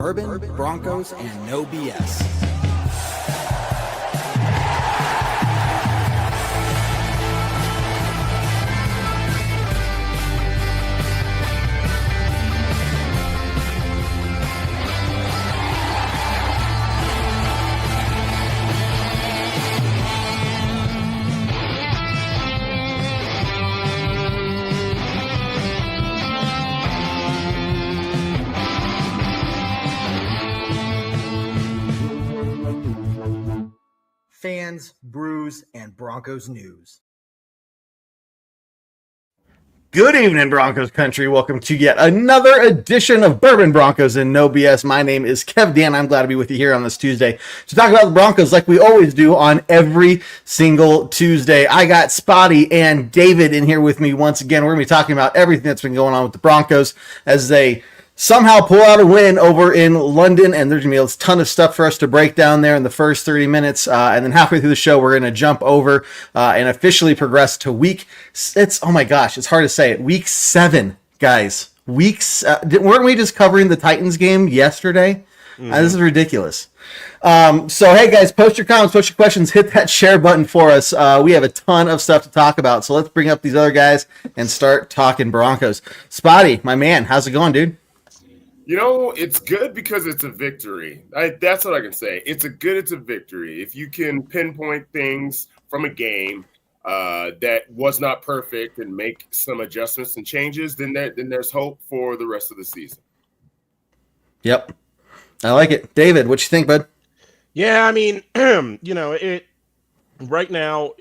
Bourbon, Broncos, and No BS. Fans, brews, and Broncos news. Good evening, Broncos Country. Welcome to yet another edition of Bourbon, Broncos and No BS. My name is 𝐁𝐫𝐤. I'm glad to be with you here on this Tuesday to talk about the Broncos like we always do on every single Tuesday. I got Spotty and David in here with me once again. We're going to be talking about everything that's been going on with the Broncos as they somehow pull out a win over in London, and there's going to be a ton of stuff for us to break down there in the first 30 minutes, and then halfway through the show, we're going to jump over and officially progress to oh my gosh, it's hard to say it, week 7, guys. Weren't we just covering the Titans game yesterday? This is ridiculous. So, hey, guys, post your comments, post your questions, hit that share button for us. We have a ton of stuff to talk about, so let's bring up these other guys and start talking Broncos. Spotty, my man, how's it going, dude? You know, it's good because it's a victory. That's what I can say. It's a victory. If you can pinpoint things from a game that was not perfect and make some adjustments and changes, then there's hope for the rest of the season. Yep. I like it. David, what you think, bud? Yeah, I mean, right now,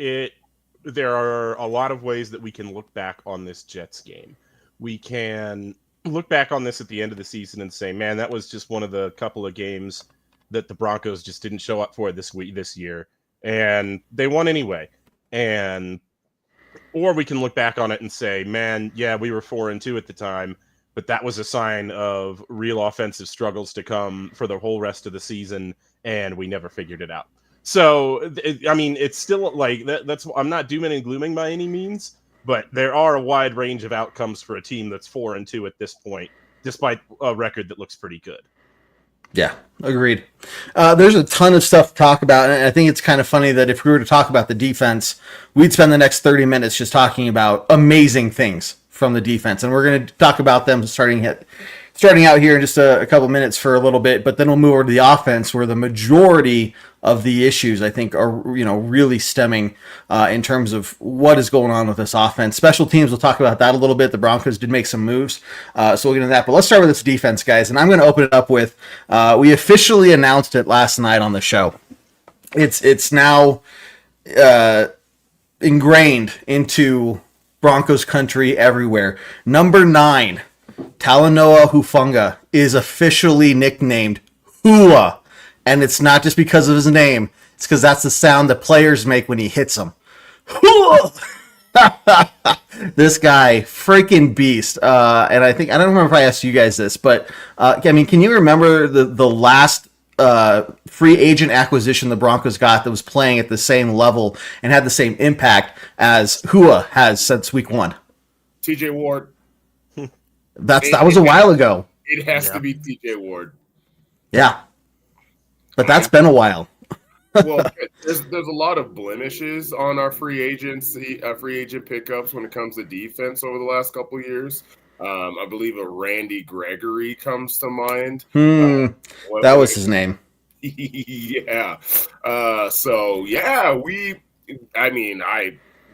there are a lot of ways that we can look back on this Jets game. We can look back on this at the end of the season and say, man, that was just one of the couple of games that the Broncos just didn't show up for this year, and they won anyway. Or we can look back on it and say, man, yeah, we were 4-2 at the time, but that was a sign of real offensive struggles to come for the whole rest of the season, and we never figured it out. So, I mean, it's still like that's. I'm not dooming and glooming by any means, but there are a wide range of outcomes for a team that's 4-2 at this point, despite a record that looks pretty good. Yeah, agreed. There's a ton of stuff to talk about, and I think it's kind of funny that if we were to talk about the defense, we'd spend the next 30 minutes just talking about amazing things from the defense, and we're going to talk about them starting out here in just a couple minutes for a little bit, but then we'll move over to the offense where the majority of the issues I think are really stemming in terms of what is going on with this offense. Special teams, we'll talk about that a little bit. The Broncos did make some moves, so we'll get into that. But let's start with this defense, guys, and I'm going to open it up with we officially announced it last night on the show. It's now ingrained into Broncos country everywhere. Number 9. Talanoa Hufanga is officially nicknamed Hua, and it's not just because of his name. It's because that's the sound that players make when he hits them. This guy, freaking beast. And I don't remember if I asked you guys this, but I mean, can you remember the last free agent acquisition the Broncos got that was playing at the same level and had the same impact as Hua has since week 1? TJ Ward. That was a while ago. It has to be TJ Ward. Yeah. But that's been a while. Well, there's a lot of blemishes on our free agent pickups when it comes to defense over the last couple of years. I believe a Randy Gregory comes to mind. That was his name. Yeah.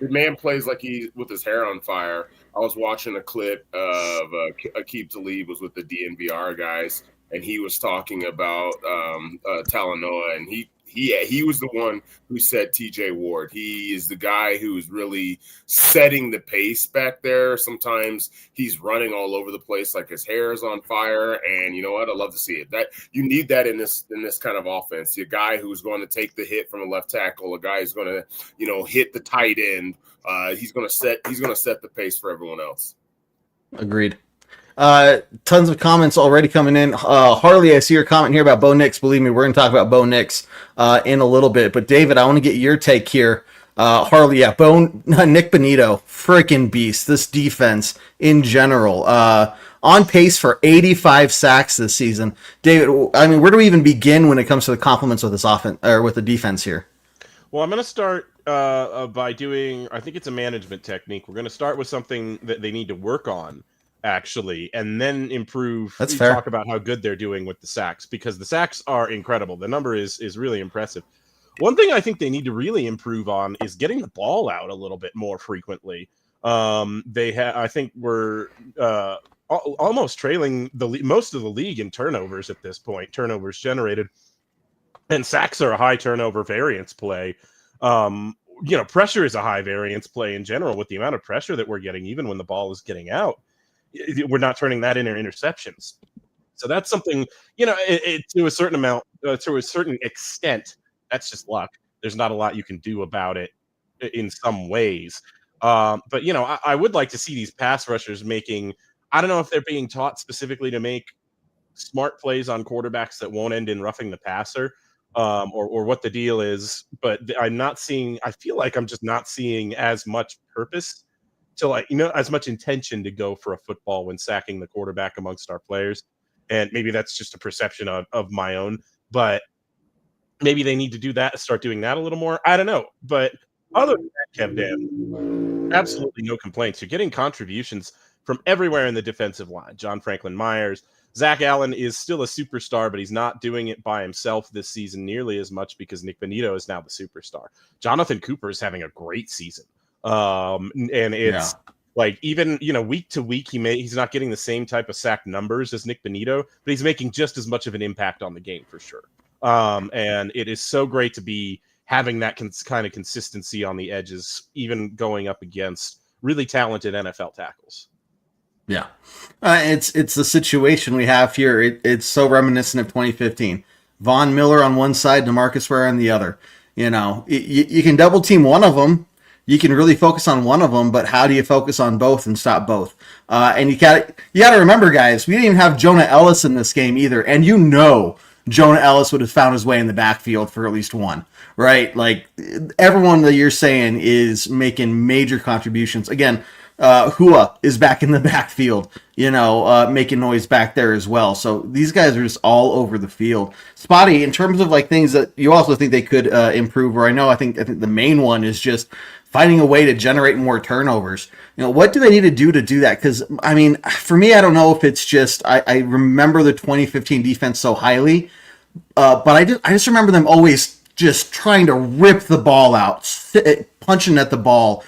The man plays like he's with his hair on fire. I was watching a clip of 𝐒𝐫𝐸 was with the DNVR guys, and he was talking about Talanoa, and he was the one who said TJ Ward. He is the guy who is really setting the pace back there. Sometimes he's running all over the place like his hair is on fire, and you know what? I love to see it. That you need that in this kind of offense. A guy who's going to take the hit from a left tackle, a guy who's going to hit the tight end. He's going to set the pace for everyone else. Agreed. Tons of comments already coming in. Harley, I see your comment here about Bo Nix. Believe me, we're going to talk about Bo Nix in a little bit. But David, I want to get your take here. Harley, Nick Bonito, freaking beast. This defense in general. on pace for 85 sacks this season. David, I mean, where do we even begin when it comes to the compliments with this offense or with the defense here? Well, I'm going to start by doing, I think it's a management technique. We're going to start with something that they need to work on, actually, and then improve. That's fair. Talk about how good they're doing with the sacks, because the sacks are incredible. The number is really impressive. One thing I think they need to really improve on is getting the ball out a little bit more frequently. I think we're almost trailing most of the league in turnovers at this point, turnovers generated. And sacks are a high turnover variance play. Pressure is a high variance play in general. With the amount of pressure that we're getting, even when the ball is getting out, we're not turning that into interceptions. So that's something, to a certain amount, to a certain extent, that's just luck. There's not a lot you can do about it in some ways. But I would like to see these pass rushers making, I don't know if they're being taught specifically to make smart plays on quarterbacks that won't end in roughing the passer, or what the deal is, but I feel like I'm just not seeing as much purpose to as much intention to go for a football when sacking the quarterback amongst our players. And maybe that's just a perception of my own, but maybe they need to do that, start doing that a little more. I don't know. But other than that, Kev, absolutely no complaints. You're getting contributions from everywhere in the defensive line. John Franklin Myers, Zach Allen is still a superstar, but he's not doing it by himself this season nearly as much because Nik Bonitto is now the superstar. Jonathan Cooper is having a great season. And it's even, week to week, he's not getting the same type of sack numbers as Nik Bonitto, but he's making just as much of an impact on the game for sure. And it is so great to be having that kind of consistency on the edges, even going up against really talented NFL tackles. Yeah, it's the situation we have here. It's so reminiscent of 2015. Von Miller on one side, DeMarcus Ware on the other. You can double team one of them. You can really focus on one of them, but how do you focus on both and stop both? And you got to remember, guys, we didn't even have Jonah Ellis in this game either. And Jonah Ellis would have found his way in the backfield for at least one, right? Like, everyone that you're saying is making major contributions. Again, Hua is back in the backfield, making noise back there as well. So these guys are just all over the field. Spotty, in terms of things that you also think they could improve, or I think the main one is just finding a way to generate more turnovers. What do they need to do that? Because, for me, I don't know if it's just I remember the 2015 defense so highly, but I just remember them always just trying to rip the ball out, punching at the ball,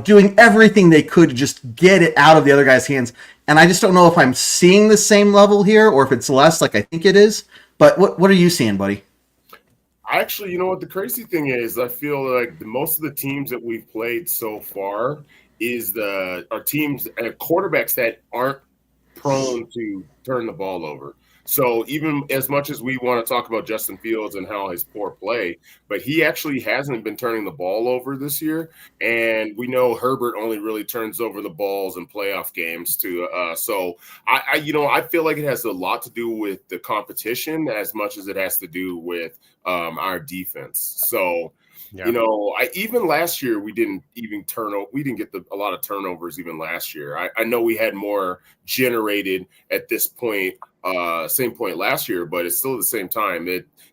doing everything they could to just get it out of the other guy's hands. And I just don't know if I'm seeing the same level here or if it's less like I think it is. But what are you seeing, buddy? Actually, what the crazy thing is, I feel like most of the teams that we've played so far are teams and quarterbacks that aren't prone to turn the ball over. So even as much as we want to talk about Justin Fields and how his poor play, but he actually hasn't been turning the ball over this year. And we know Herbert only really turns over the balls in playoff games too. So I feel like it has a lot to do with the competition as much as it has to do with our defense. So, yeah. Even last year, we didn't get a lot of turnovers even last year. I know we had more generated at this point, same point last year, but it's still at the same time.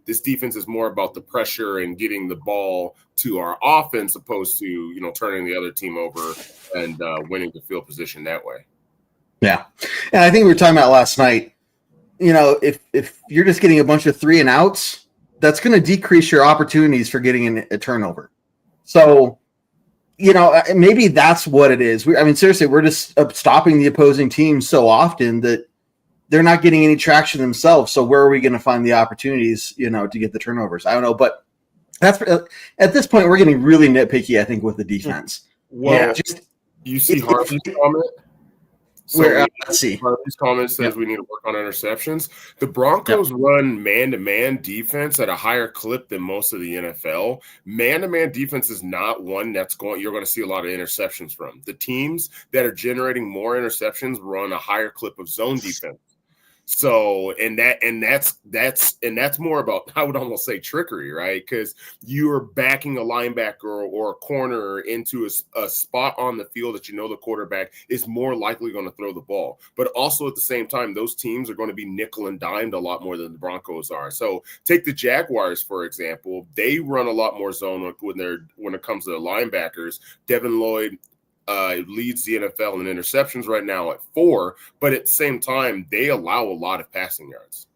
This defense is more about the pressure and getting the ball to our offense opposed to, turning the other team over and winning the field position that way. Yeah. And I think we were talking about last night, if you're just getting a bunch of 3 and outs, that's going to decrease your opportunities for getting a turnover. So, maybe that's what it is. Seriously, we're just stopping the opposing team so often that they're not getting any traction themselves. So where are we going to find the opportunities, to get the turnovers? I don't know, but that's at this point we're getting really nitpicky, I think, with the defense. Well, you see Harvey's comment. Let's see. Harvey's comment says we need to work on interceptions. The Broncos run man-to-man defense at a higher clip than most of the NFL. Man-to-man defense is not one you're going to see a lot of interceptions from. The teams that are generating more interceptions run a higher clip of zone defense. So, that's more about, I would almost say, trickery, right? Because you are backing a linebacker or a corner into a spot on the field that you know the quarterback is more likely going to throw the ball. But also at the same time, those teams are going to be nickel and dimed a lot more than the Broncos are. So take the Jaguars, for example. They run a lot more zone when it comes to the linebackers. Devin Lloyd leads the NFL in interceptions right now at 4, but at the same time, they allow a lot of passing yards.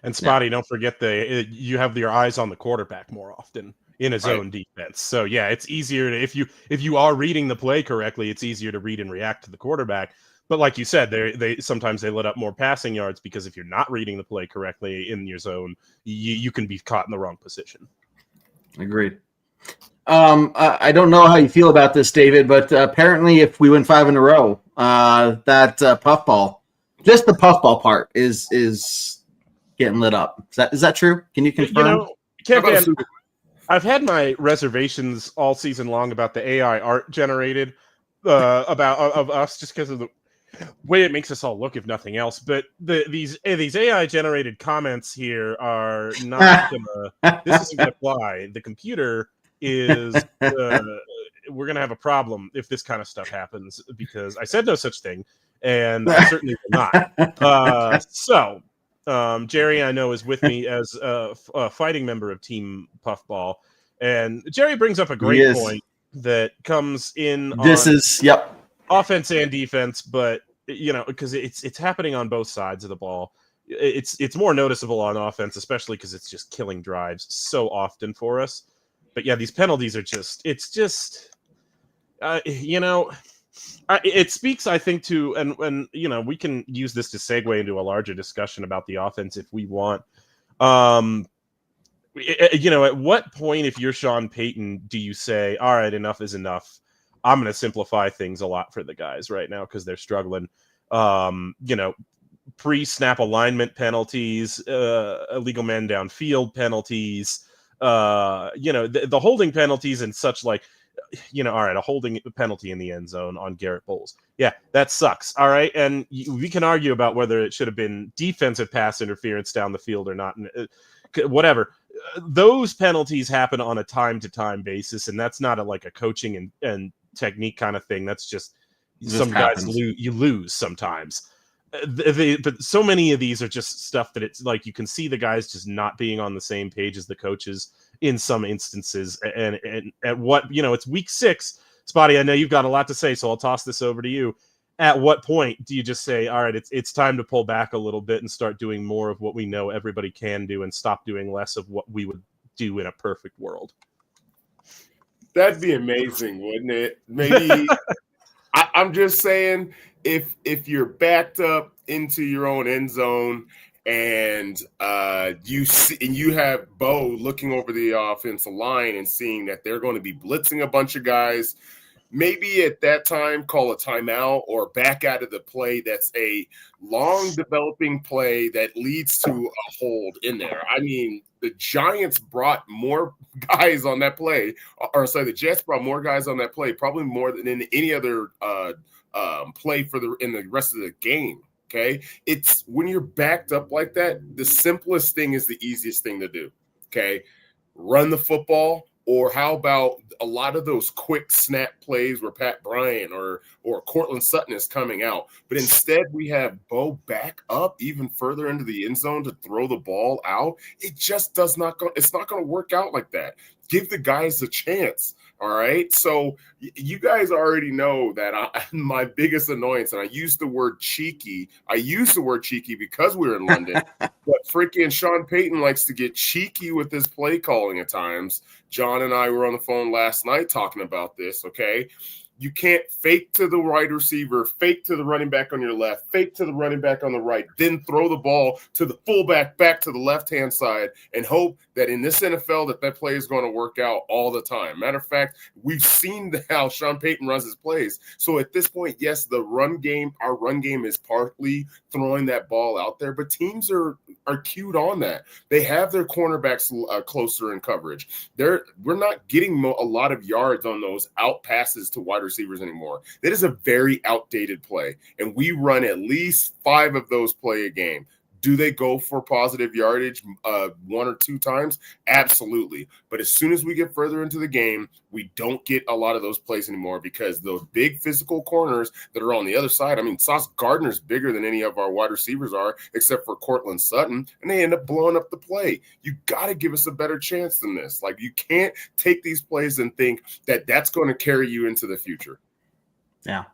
And Spotty, don't forget you have your eyes on the quarterback more often in a zone defense. So yeah, it's easier to, if you are reading the play correctly, it's easier to read and react to the quarterback. But like you said, they sometimes they let up more passing yards because if you're not reading the play correctly in your zone, you can be caught in the wrong position. Agreed. I don't know how you feel about this, David, but apparently if we win 5 in a row, that puffball, just the puffball part is getting lit up. Is that true? Can you confirm? Kevin, I've had my reservations all season long about the AI art generated of us just because of the way it makes us all look, if nothing else. But these AI generated comments here are not gonna. This isn't gonna fly. The computer is we're gonna have a problem if this kind of stuff happens because I said no such thing, and I certainly will not. So Jerry, I know, is with me as a fighting member of Team Puffball, and Jerry brings up a great point that comes in. Offense and defense, but because it's happening on both sides of the ball. It's more noticeable on offense, especially because it's just killing drives so often for us. But yeah, these penalties are it speaks, I think, to and we can use this to segue into a larger discussion about the offense if we want. At what point, if you're Sean Payton, do you say, all right, enough is enough? I'm going to simplify things a lot for the guys right now because they're struggling. Pre-snap alignment penalties, illegal men downfield penalties, the holding penalties and such, like, all right, a holding penalty in the end zone on Garrett Bowles. Yeah, that sucks. All right. And we can argue about whether it should have been defensive pass interference down the field or not. Whatever. Those penalties happen on a time-to-time basis, and that's not a coaching and technique kind of thing. That's just some guys you lose sometimes. But so many of these are just stuff that it's like you can see the guys just not being on the same page as the coaches in some instances. And at what, it's week 6. Spotty, I know you've got a lot to say, so I'll toss this over to you. At what point do you just say, all right, it's time to pull back a little bit and start doing more of what we know everybody can do and stop doing less of what we would do in a perfect world? That'd be amazing, wouldn't it? Maybe I'm just saying, if you're backed up into your own end zone and you have Bo looking over the offensive line and seeing that they're going to be blitzing a bunch of guys, maybe at that time call a timeout or back out of the play. That's a long developing play that leads to a hold in there. I mean, the Giants brought more guys on that play, the Jets brought more guys on that play, probably more than in any other play in the rest of the game. Okay, it's when you're backed up like that, the simplest thing is the easiest thing to do. Okay, run the football. Or how about a lot of those quick snap plays where Pat Bryant or Cortland Sutton is coming out? But instead, we have Bo back up even further into the end zone to throw the ball out. It just it's not going to work out like that. Give the guys a chance. All right. So you guys already know that my biggest annoyance, and I use the word cheeky. I use the word cheeky because we're in London, but freaking Sean Payton likes to get cheeky with his play calling at times. John and I were on the phone last night talking about this. Okay. You can't fake to the wide receiver, fake to the running back on your left, fake to the running back on the right, then throw the ball to the fullback back to the left-hand side and hope that in this NFL that play is going to work out all the time. Matter of fact, we've seen how Sean Payton runs his plays. So at this point, yes, our run game is partly throwing that ball out there, but teams are cued on that. They have their cornerbacks closer in coverage. We're not getting a lot of yards on those out passes to wide receivers anymore. That is a very outdated play, and we run at least 5 of those play a game. Do they go for positive yardage 1 or 2 times? Absolutely. But as soon as we get further into the game, we don't get a lot of those plays anymore because those big physical corners that are on the other side, I mean, Sauce Gardner's bigger than any of our wide receivers are, except for Cortland Sutton, and they end up blowing up the play. You got to give us a better chance than this. Like, you can't take these plays and think that that's going to carry you into the future. Yeah.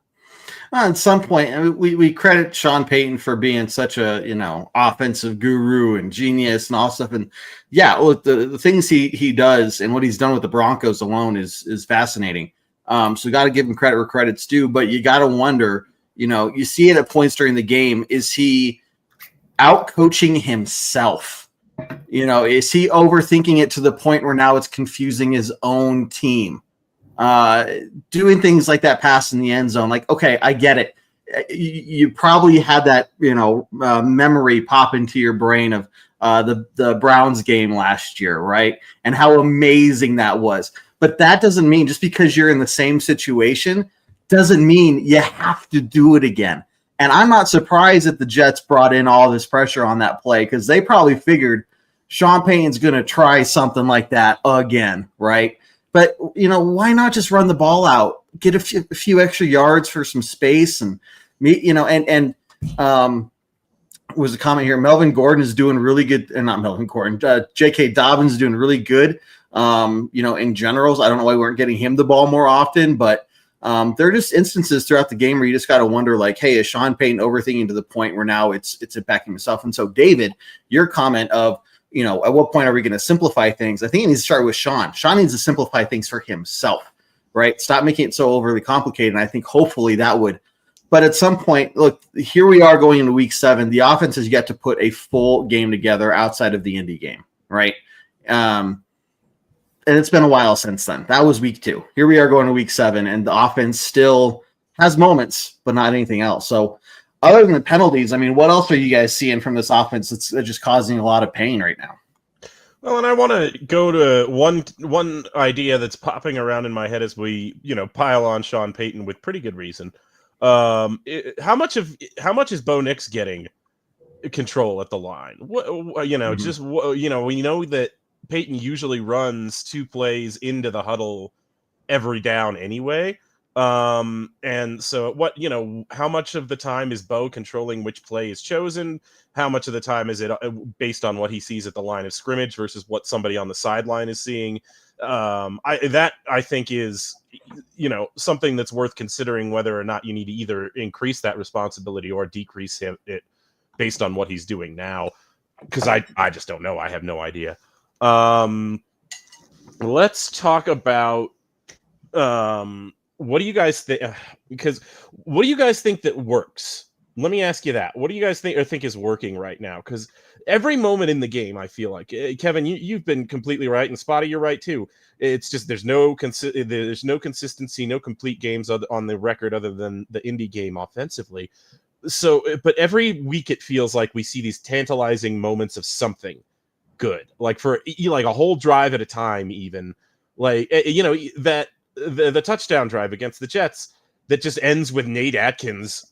At some point, I mean, we credit Sean Payton for being such a, offensive guru and genius and all stuff. And yeah, look, the things he does and what he's done with the Broncos alone is fascinating. So you got to give him credit where credit's due, but you got to wonder, you see it at points during the game. Is he out coaching himself? Is he overthinking it to the point where now it's confusing his own team? Doing things like that pass in the end zone, like, okay, I get it. You probably had that, memory pop into your brain of the Browns game last year, right? And how amazing that was. But that doesn't mean just because you're in the same situation doesn't mean you have to do it again. And I'm not surprised that the Jets brought in all this pressure on that play because they probably figured Sean Payton's going to try something like that again, right? But, why not just run the ball out, get a few extra yards for some space and was a comment here. Melvin Gordon is doing really good, and not Melvin Gordon, J.K. Dobbins is doing really good, in generals. I don't know why we weren't getting him the ball more often, but there are just instances throughout the game where you just got to wonder, like, hey, is Sean Payton overthinking to the point where now it's backing himself? And so, David, your comment of, at what point are we going to simplify things? I think it needs to start with Sean. Sean needs to simplify things for himself, right? Stop making it so overly complicated. And I think hopefully that would. But at some point, look, here we are going into week 7. The offense has yet to put a full game together outside of the Indy game, right? And it's been a while since then. That was week 2. Here we are going to week 7, and the offense still has moments, but not anything else. So other than the penalties, I mean, what else are you guys seeing from this offense that's just causing a lot of pain right now? Well, and I want to go to one idea that's popping around in my head as we, pile on Sean Payton with pretty good reason. How much is Bo Nix getting control at the line? We know that Payton usually runs 2 plays into the huddle every down anyway. And so how much of the time is Bo controlling which play is chosen? How much of the time is it based on what he sees at the line of scrimmage versus what somebody on the sideline is seeing? I think is, something that's worth considering whether or not you need to either increase that responsibility or decrease it based on what he's doing now. Because I just don't know. I have no idea. Let's talk about, what do you guys think? Because what do you guys think that works? Let me ask you that. What do you guys think is working right now? Because every moment in the game, I feel like, Kevin, you've been completely right, and Spotty, you're right too. It's just there's no consistency, no complete games on the record other than the Indy game offensively. So, but every week it feels like we see these tantalizing moments of something good, like for like a whole drive at a time, even like that. The touchdown drive against the Jets that just ends with Nate Atkins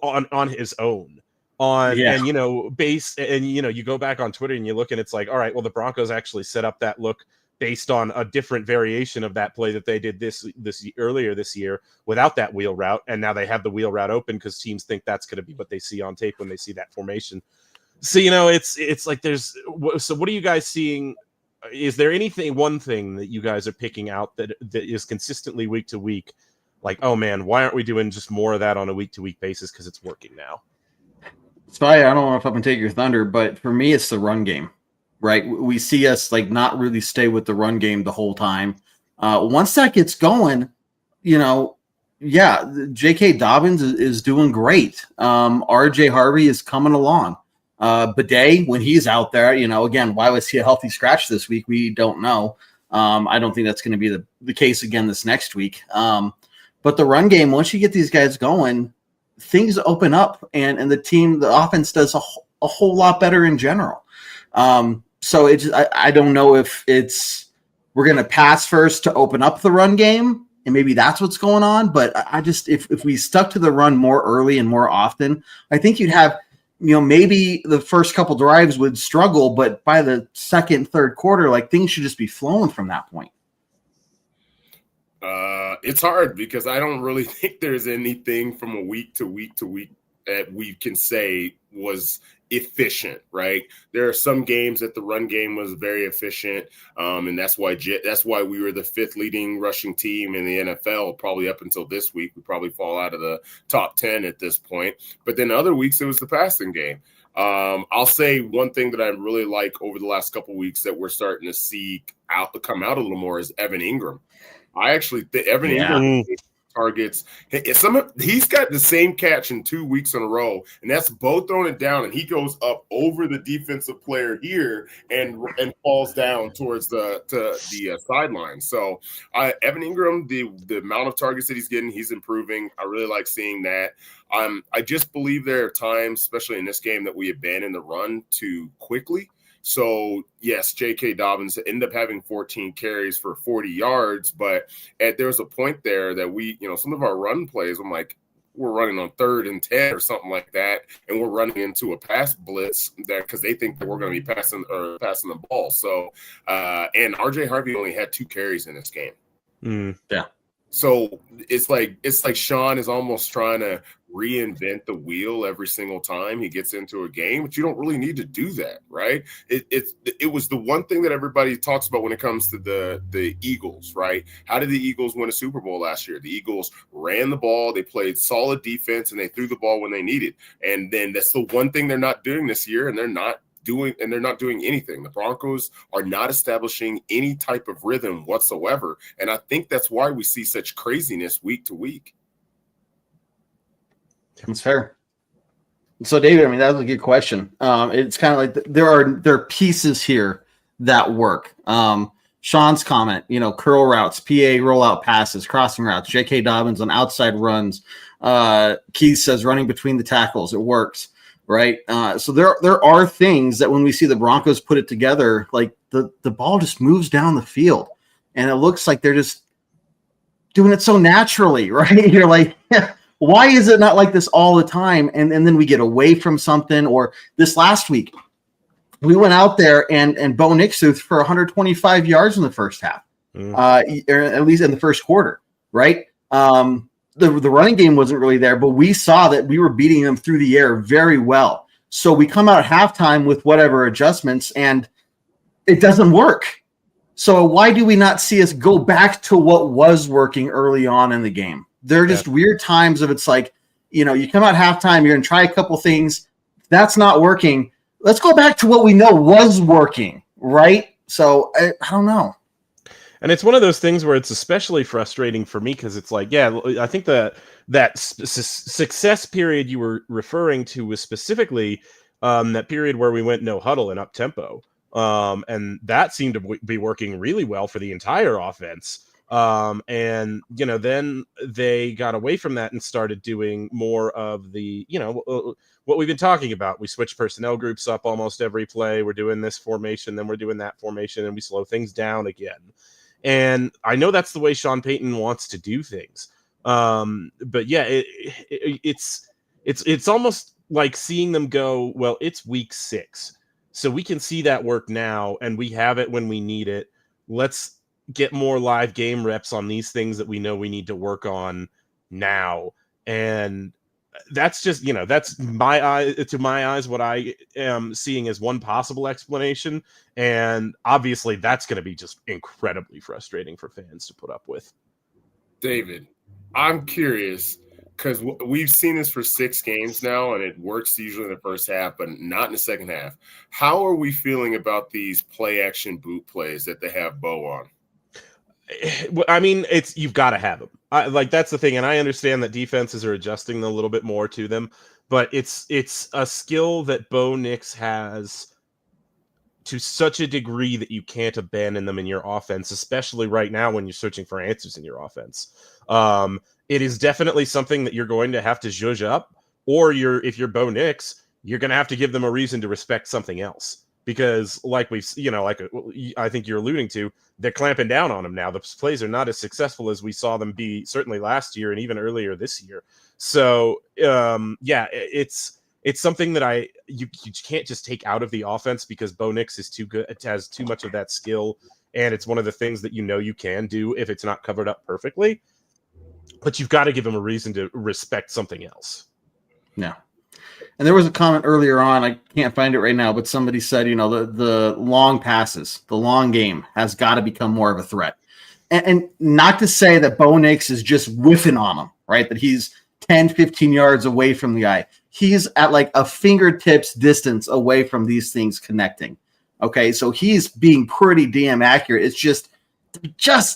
on his own base. And, you go back on Twitter and you look and it's like, all right, well, the Broncos actually set up that look based on a different variation of that play that they did this earlier this year without that wheel route. And now they have the wheel route open because teams think that's going to be what they see on tape when they see that formation. So, it's like so what are you guys seeing? Is there one thing that you guys are picking out that is consistently week to week? Like, oh man, why aren't we doing just more of that on a week to week basis? Because it's working now. Spy, I don't know if I can take your thunder, but for me, it's the run game, right? We see us like not really stay with the run game the whole time. Once that gets going, J.K. Dobbins is doing great. R.J. Harvey is coming along. Bidet, when he's out there, again, why was he a healthy scratch this week? We don't know. I don't think that's going to be the case again this next week. But the run game, once you get these guys going, things open up and the offense does a whole lot better in general. So I don't know if we're going to pass first to open up the run game, and maybe that's what's going on. But I just, if we stuck to the run more early and more often, I think you'd have maybe the first couple drives would struggle, but by the second, third quarter, like things should just be flowing from that point. It's hard because I don't really think there's anything from a week to week to week that we can say was efficient, right? There are some games that the run game was very efficient, and that's why we were the 5th leading rushing team in the NFL probably up until this week. We probably fall out of the top 10 at this point. But then other weeks it was the passing game. I'll say one thing that I really like over the last couple of weeks that we're starting to see come out a little more is Evan Ingram. I actually think Evan Ingram targets. He's got the same catch in 2 weeks in a row, and that's both throwing it down, and he goes up over the defensive player here and falls down towards the sideline. So Evan Ingram, the amount of targets that he's getting, he's improving. I really like seeing that. I just believe there are times, especially in this game, that we abandon the run too quickly. So, yes, J.K. Dobbins ended up having 14 carries for 40 yards, but there was a point there that some of our run plays, I'm like, we're running on 3rd and 10 or something like that, and we're running into a pass blitz because they think that we're going to be passing the ball. So, and R.J. Harvey only had 2 carries in this game. Yeah. So it's like Sean is almost trying to reinvent the wheel every single time he gets into a game, but you don't really need to do that, right? It was the one thing that everybody talks about when it comes to the Eagles, right? How did the Eagles win a Super Bowl last year? The Eagles ran the ball, they played solid defense, and they threw the ball when they needed. And then that's the one thing they're not doing this year, and they're not doing anything. The Broncos are not establishing any type of rhythm whatsoever, and I think that's why we see such craziness week to week. That's fair. So, David, I mean, that was a good question. It's kind of like there are pieces here that work. Sean's comment, curl routes, PA rollout passes, crossing routes, J.K. Dobbins on outside runs. Keith says running between the tackles, it works. Right. So there are things that when we see the Broncos put it together, like the ball just moves down the field and it looks like they're just doing it so naturally. Right. You're like, why is it not like this all the time? And then we get away from something. Or this last week, we went out there and Bo Nix threw for 125 yards in the first half, or at least in the first quarter. Right. The running game wasn't really there, but we saw that we were beating them through the air very well. So we come out at halftime with whatever adjustments, and it doesn't work. So why do we not see us go back to what was working early on in the game? There are just weird times of it's like, you come out halftime, you're going to try a couple things. That's not working. Let's go back to what we know was working, right? So I don't know. And it's one of those things where it's especially frustrating for me because it's like, I think that success period you were referring to was specifically that period where we went no huddle and up tempo. And that seemed to be working really well for the entire offense. And, then they got away from that and started doing more of the, what we've been talking about. We switch personnel groups up almost every play. We're doing this formation, then we're doing that formation, and we slow things down again. And I know that's the way Sean Payton wants to do things. But yeah, it's almost like seeing them go, well, it's week 6. So we can see that work now and we have it when we need it. Let's get more live game reps on these things that we know we need to work on now. And that's just, that's to my eyes, what I am seeing as one possible explanation. And obviously that's going to be just incredibly frustrating for fans to put up with. David, I'm curious because we've seen this for 6 games now, and it works usually in the first half, but not in the second half. How are we feeling about these play action boot plays that they have Bo on? I mean, you've got to have them. That's the thing, and I understand that defenses are adjusting a little bit more to them, but it's a skill that Bo Nix has to such a degree that you can't abandon them in your offense, especially right now when you're searching for answers in your offense. It is definitely something that you're going to have to zhuzh up, or if you're Bo Nix, you're going to have to give them a reason to respect something else. Because like I think you're alluding to, they're clamping down on him now. The plays are not as successful as we saw them be certainly last year and even earlier this year. So it's it's something that you can't just take out of the offense because Bo Nix is too good. It has too much of that skill, and it's one of the things that you can do if it's not covered up perfectly. But you've got to give him a reason to respect something else. Yeah. And there was a comment earlier on, I can't find it right now, but somebody said, the long passes, the long game has got to become more of a threat. And not to say that Bo Nix is just whiffing on him, right? That he's 10, 15 yards away from the guy. He's at like a fingertips distance away from these things connecting. Okay, so he's being pretty damn accurate. It's just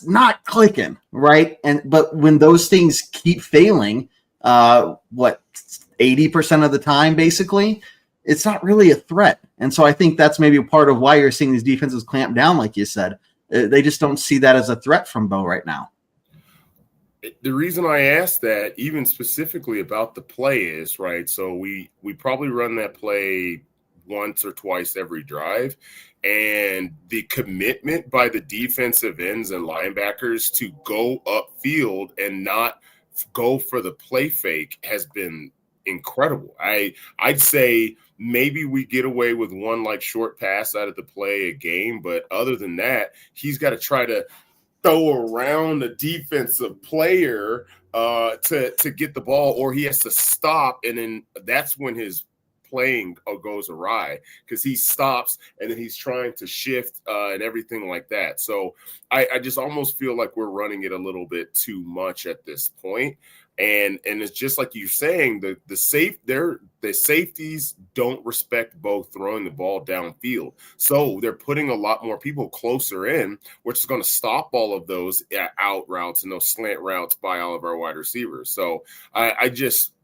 not clicking, right? But when those things keep failing, 80% of the time, basically, it's not really a threat. And so I think that's maybe part of why you're seeing these defenses clamp down, like you said. They just don't see that as a threat from Bo right now. The reason I asked that, even specifically about the play, is right. So we probably run that play once or twice every drive, and the commitment by the defensive ends and linebackers to go upfield and not go for the play fake has been incredible. I'd say maybe we get away with one like short pass out of the play a game, but other than that, he's got to try to throw around a defensive player to get the ball, or he has to stop, and then that's when his playing goes awry, because he stops and then he's trying to shift and everything like that. So I just almost feel like we're running it a little bit too much at this point. And it's just like you're saying, the safeties don't respect Bo throwing the ball downfield. So they're putting a lot more people closer in, which is going to stop all of those out routes and those slant routes by all of our wide receivers. So I just,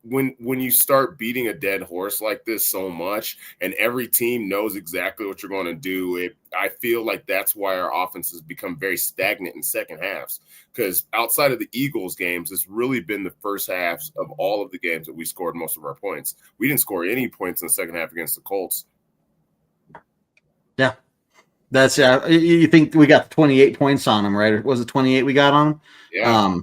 when you start beating a dead horse like this so much, and every team knows exactly what you're going to do, I feel like that's why our offense has become very stagnant in second halves. Because outside of the Eagles games, it's really been the first halves of all of the games that we scored most of our points. We didn't score any points in the second half against the Colts. Yeah. That's you think we got 28 points on them, right? Was it 28 we got on them? Yeah.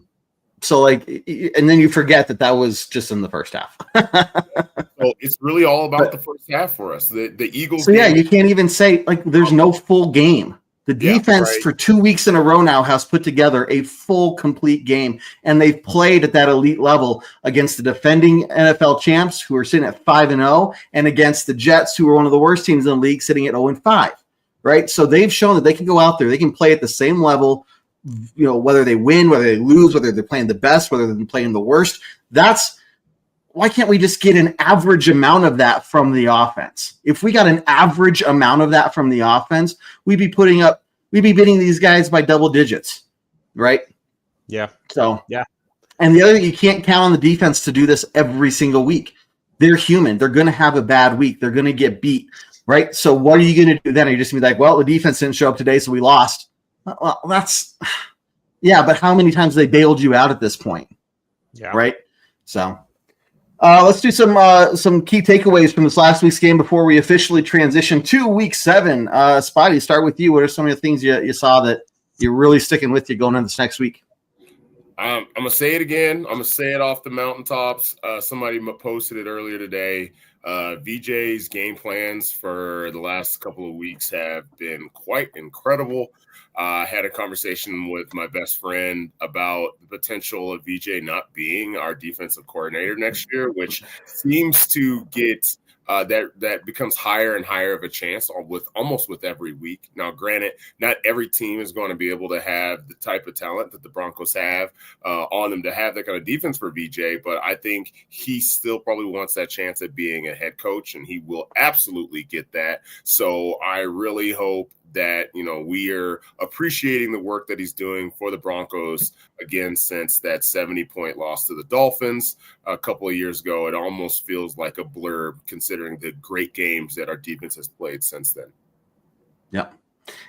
So and then you forget that was just in the first half. So it's really all about the first half for us. The Eagles. So yeah, you can't even say there's no full game. The defense for 2 weeks in a row now has put together a full, complete game, and they've played at that elite level against the defending NFL champs, who are sitting at 5-0, and against the Jets, who are one of the worst teams in the league, sitting at 0-5. Right, so they've shown that they can go out there, they can play at the same level. Whether they win, whether they lose, whether they're playing the best, whether they're playing the worst. Why can't we just get an average amount of that from the offense? If we got an average amount of that from the offense, we'd be beating these guys by double digits, right? Yeah. So, yeah. And the other thing, you can't count on the defense to do this every single week. They're human. They're going to have a bad week. They're going to get beat, right? So what are you going to do then? Are you just going to be like, well, the defense didn't show up today, so we lost. Well, but how many times have they bailed you out at this point? Yeah. Right. So let's do some key takeaways from this last week's game before we officially transition to week 7. Spidey, start with you. What are some of the things you saw that you're really sticking with you going into this next week? I'm going to say it again. I'm going to say it off the mountaintops. Somebody posted it earlier today. VJ's game plans for the last couple of weeks have been quite incredible. I had a conversation with my best friend about the potential of VJ not being our defensive coordinator next year, which seems to get that becomes higher and higher of a chance almost with every week. Now, granted, not every team is going to be able to have the type of talent that the Broncos have on them to have that kind of defense for VJ, but I think he still probably wants that chance at being a head coach, and he will absolutely get that. So I really hope that, we are appreciating the work that he's doing for the Broncos. Again, since that 70-point loss to the Dolphins a couple of years ago, it almost feels like a blur considering the great games that our defense has played since then. Yeah.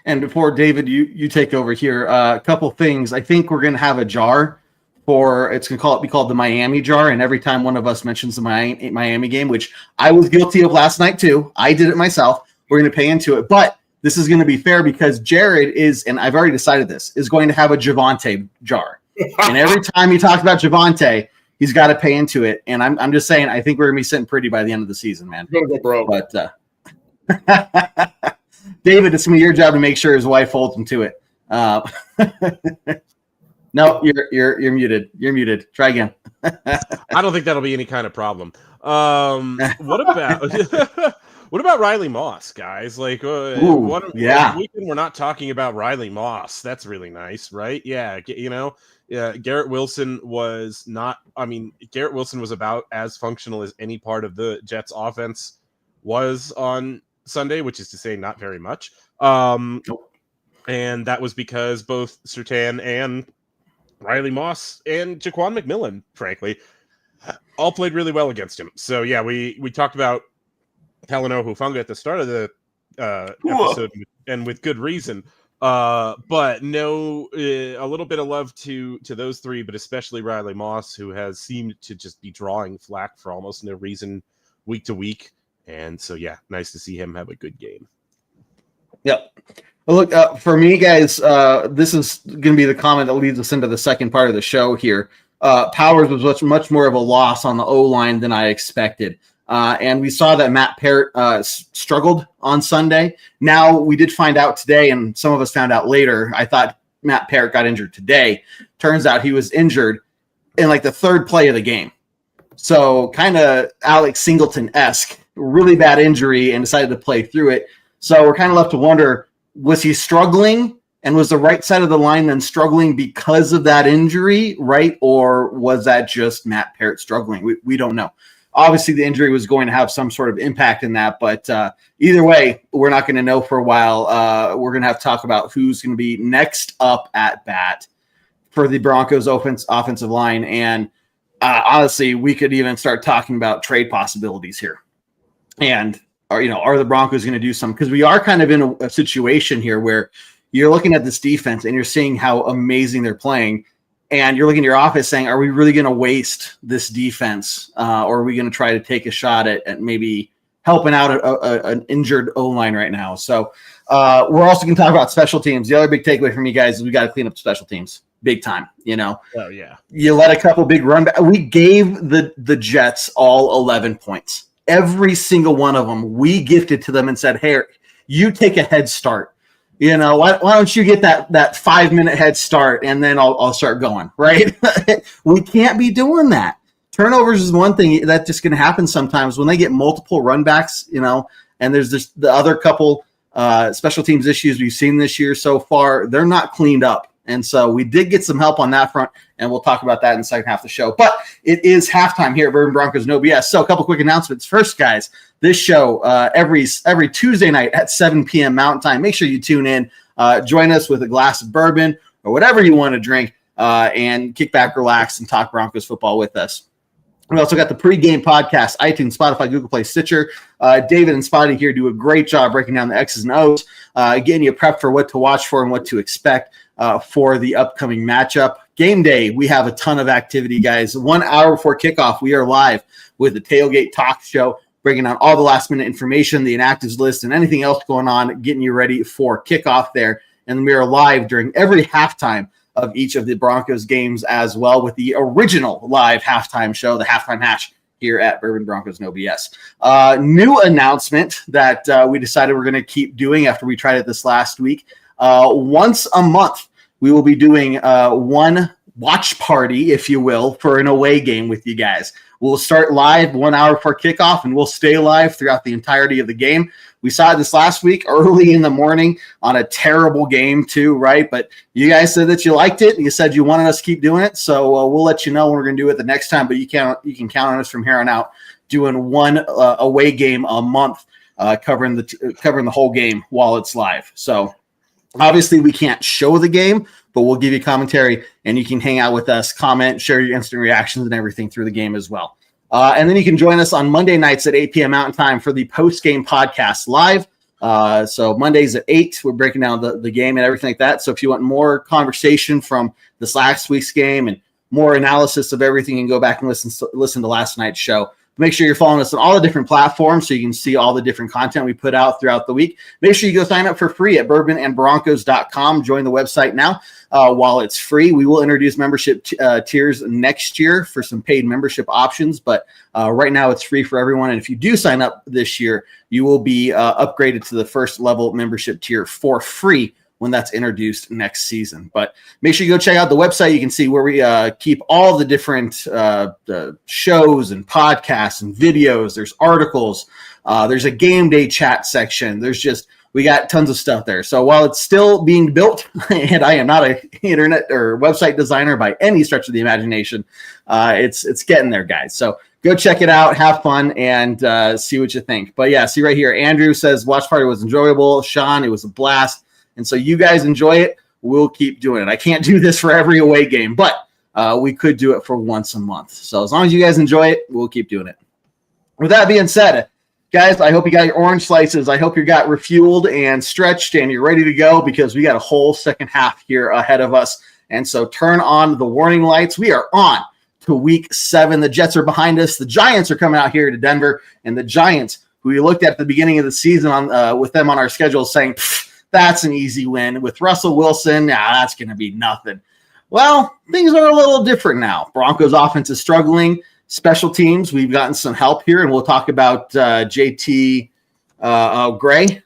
And before, David, you take over here, a couple things. I think we're going to have a jar it's going to be called the Miami jar. And every time one of us mentions the Miami game, which I was guilty of last night too, I did it myself. We're going to pay into it. But this is going to be fair because Jared and I've already decided this, is going to have a Javonte jar. And every time he talks about Javonte, He's got to pay into it. And I'm just saying, I think we're going to be sitting pretty by the end of the season, man. Gonna go broke. But David, it's going to be your job to make sure his wife holds him to it. No, you're muted. You're muted. Try again. I don't think that'll be any kind of problem. What about what about Riley Moss, guys? Like, weekend we're not talking about Riley Moss. That's really nice, right? Yeah, Garrett Wilson was not. I mean, Garrett Wilson was about as functional as any part of the Jets' offense was on Sunday, which is to say, not very much. And that was because both Surtain and Riley Moss and Jaquan McMillan, frankly, all played really well against him. So yeah, we talked about Talanoa Hufanga at the start of the episode, and with good reason. But no, a little bit of love to those three, but especially Riley Moss, who has seemed to just be drawing flack for almost no reason week to week. And so yeah, nice to see him have a good game. Yep. Well, look, for me, guys, this is going to be the comment that leads us into the second part of the show here. Powers was much more of a loss on the O-line than I expected. And we saw that Matt Parrott struggled on Sunday. Now, we did find out today, and some of us found out later. I thought Matt Parrott got injured today. Turns out he was injured in like the third play of the game. So kind of Alex Singleton-esque, really bad injury, and decided to play through it. So we're kind of left to wonder, was he struggling, and was the right side of the line then struggling because of that injury, right? Or was that just Matt Parrott struggling? We don't know. Obviously, the injury was going to have some sort of impact in that, but either way, we're not going to know for a while. We're going to have to talk about who's going to be next up at bat for the Broncos offensive line, and honestly, we could even start talking about trade possibilities here. And are the Broncos going to do something? Because we are kind of in a situation here where you're looking at this defense and you're seeing how amazing they're playing, and you're looking at your office saying, are we really going to waste this defense? Or are we going to try to take a shot at maybe helping out an injured O-line right now? So we're also going to talk about special teams. The other big takeaway from you guys is we got to clean up special teams big time. Oh, yeah. You let a couple big run back. We gave the Jets all 11 points. Every single one of them, we gifted to them and said, hey, you take a head start. Why don't you get that 5-minute head start, and then I'll start going, right? We can't be doing that. Turnovers is one thing that's just going to happen sometimes when they get multiple run backs, and there's just the other couple special teams issues we've seen this year so far. They're not cleaned up. And so we did get some help on that front, and we'll talk about that in the second half of the show. But it is halftime here at Bourbon Broncos No BS. So a couple quick announcements. First, guys, this show every Tuesday night at 7 p.m. Mountain Time. Make sure you tune in. Join us with a glass of bourbon or whatever you want to drink, and kick back, relax, and talk Broncos football with us. We also got the pregame podcast, iTunes, Spotify, Google Play, Stitcher. David and Spotty here do a great job breaking down the X's and O's, getting you prepped for what to watch for and what to expect for the upcoming matchup. Game day, we have a ton of activity, guys. 1 hour before kickoff, we are live with the Tailgate Talk Show, breaking down all the last-minute information, the inactives list, and anything else going on, getting you ready for kickoff there. And we are live during every halftime of each of the Broncos games as well, with the original live halftime show, the Halftime Hash, here at Bourbon Broncos No BS. New announcement that we decided we're going to keep doing after we tried it this last week. Once a month, we will be doing one watch party, if you will, for an away game with you guys. We'll start live 1 hour before kickoff, and we'll stay live throughout the entirety of the game. We saw this last week early in the morning on a terrible game too, right? But you guys said that you liked it, and you said you wanted us to keep doing it. So we'll let you know when we're going to do it the next time. But you can count on us from here on out doing one away game a month, covering the whole game while it's live. So obviously we can't show the game, but we'll give you commentary, and you can hang out with us, comment, share your instant reactions and everything through the game as well. And then you can join us on Monday nights at 8 p.m. Mountain Time for the post-game podcast live. So Mondays at 8, we're breaking down the game and everything like that. So if you want more conversation from this last week's game and more analysis of everything, you can go back and listen to last night's show. Make sure you're following us on all the different platforms so you can see all the different content we put out throughout the week. Make sure you go sign up for free at bourbonandbroncos.com. Join the website now while it's free. We will introduce membership tiers next year for some paid membership options, but right now it's free for everyone. And if you do sign up this year, you will be upgraded to the first level membership tier for free when that's introduced next season. But make sure you go check out the website. You can see where we keep all the different shows and podcasts and videos. There's articles. There's a game day chat section. We got tons of stuff there. So while it's still being built, and I am not an internet or website designer by any stretch of the imagination, it's getting there, guys. So go check it out, have fun, and see what you think. But yeah, see right here, Andrew says watch party was enjoyable. Sean, it was a blast. And so you guys enjoy it. We'll keep doing it. I can't do this for every away game, but we could do it for once a month. So as long as you guys enjoy it, we'll keep doing it. With that being said, guys, I hope you got your orange slices. I hope you got refueled and stretched and you're ready to go because we got a whole second half here ahead of us. And so turn on the warning lights. We are on to week 7. The Jets are behind us. The Giants are coming out here to Denver, and the Giants, who we looked at the beginning of the season with them on our schedule, saying, that's an easy win. With Russell Wilson, that's going to be nothing. Well, things are a little different now. Broncos offense is struggling. Special teams, we've gotten some help here, and we'll talk about 𝐁𝐫𝐞𝐭'𝐬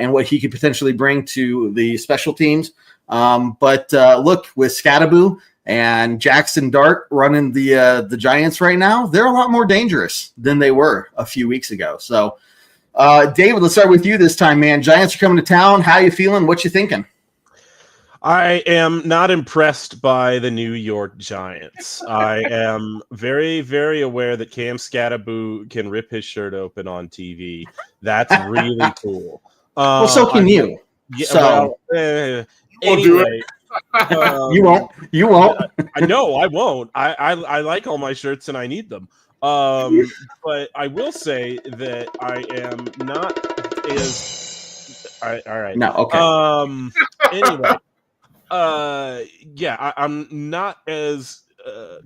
and what he could potentially bring to the special teams. But look, with 𝐒𝐫𝐞𝐽 and Jaxson Dart running the Giants right now, they're a lot more dangerous than they were a few weeks ago. So, David, let's start with you this time, man. Giants are coming to town. How you feeling? What you thinking? I am not impressed by the New York Giants. I am very, very aware that 𝐁𝐫𝐶 can rip his shirt open on TV. That's really cool. Well, so can you. Yeah, so anyway, you won't. You won't. I know I won't. I like all my shirts and I need them. But I will say that I am not as. All right. No. Okay. Anyway. I'm not as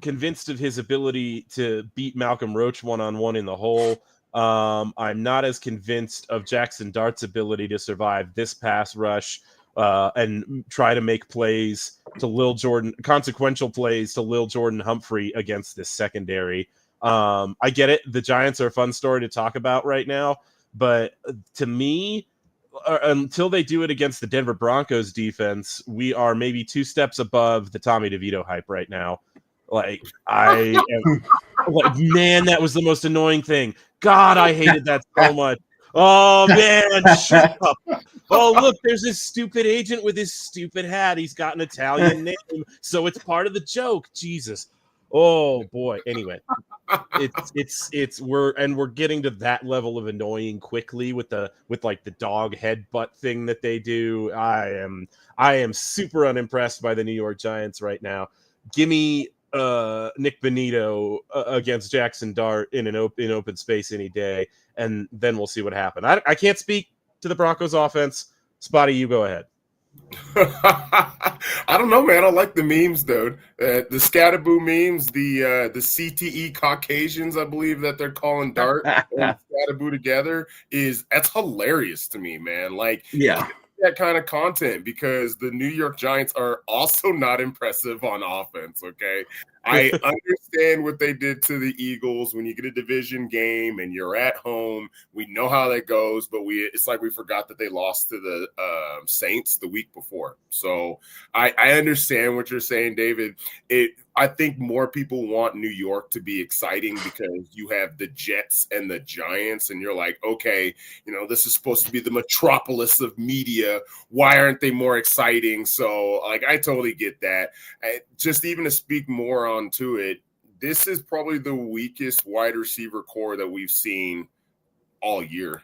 convinced of his ability to beat Malcolm Roach one-on-one in the hole. I'm not as convinced of Jaxson Dart's ability to survive this pass rush and try to make plays to Lil Jordan, consequential plays to Lil Jordan Humphrey against this secondary. I get it. The Giants are a fun story to talk about right now, but to me, until they do it against the Denver Broncos defense, we are maybe 2 steps above the Tommy DeVito hype right now. Like, I am like, man, that was the most annoying thing. God, I hated that so much. Oh, man, shut up. Oh, look, there's this stupid agent with his stupid hat. He's got an Italian name, so it's part of the joke. Jesus. Oh boy. Anyway, we're getting to that level of annoying quickly with the dog headbutt thing that they do. I am super unimpressed by the New York Giants right now. Give me Nick Benito against Jaxson Dart in open space any day, and then we'll see what happens. I can't speak to the Broncos offense. Spotty, you go ahead. I don't know, man. I like the memes, dude. The 𝐒𝐫𝐶 memes, the CTE Caucasians, I believe that they're calling Dart and 𝐒𝐫𝐶 together that's hilarious to me, man. Like, yeah, that kind of content because the New York Giants are also not impressive on offense. Okay, I understand what they did to the Eagles when you get a division game and you're at home. We know how that goes, but it's like we forgot that they lost to the Saints the week before. So I understand what you're saying, David. I think more people want New York to be exciting because you have the Jets and the Giants, and you're like, okay, this is supposed to be the metropolis of media. Why aren't they more exciting? So, like, I totally get that. Just even to speak more onto it, this is probably the weakest wide receiver core that we've seen all year.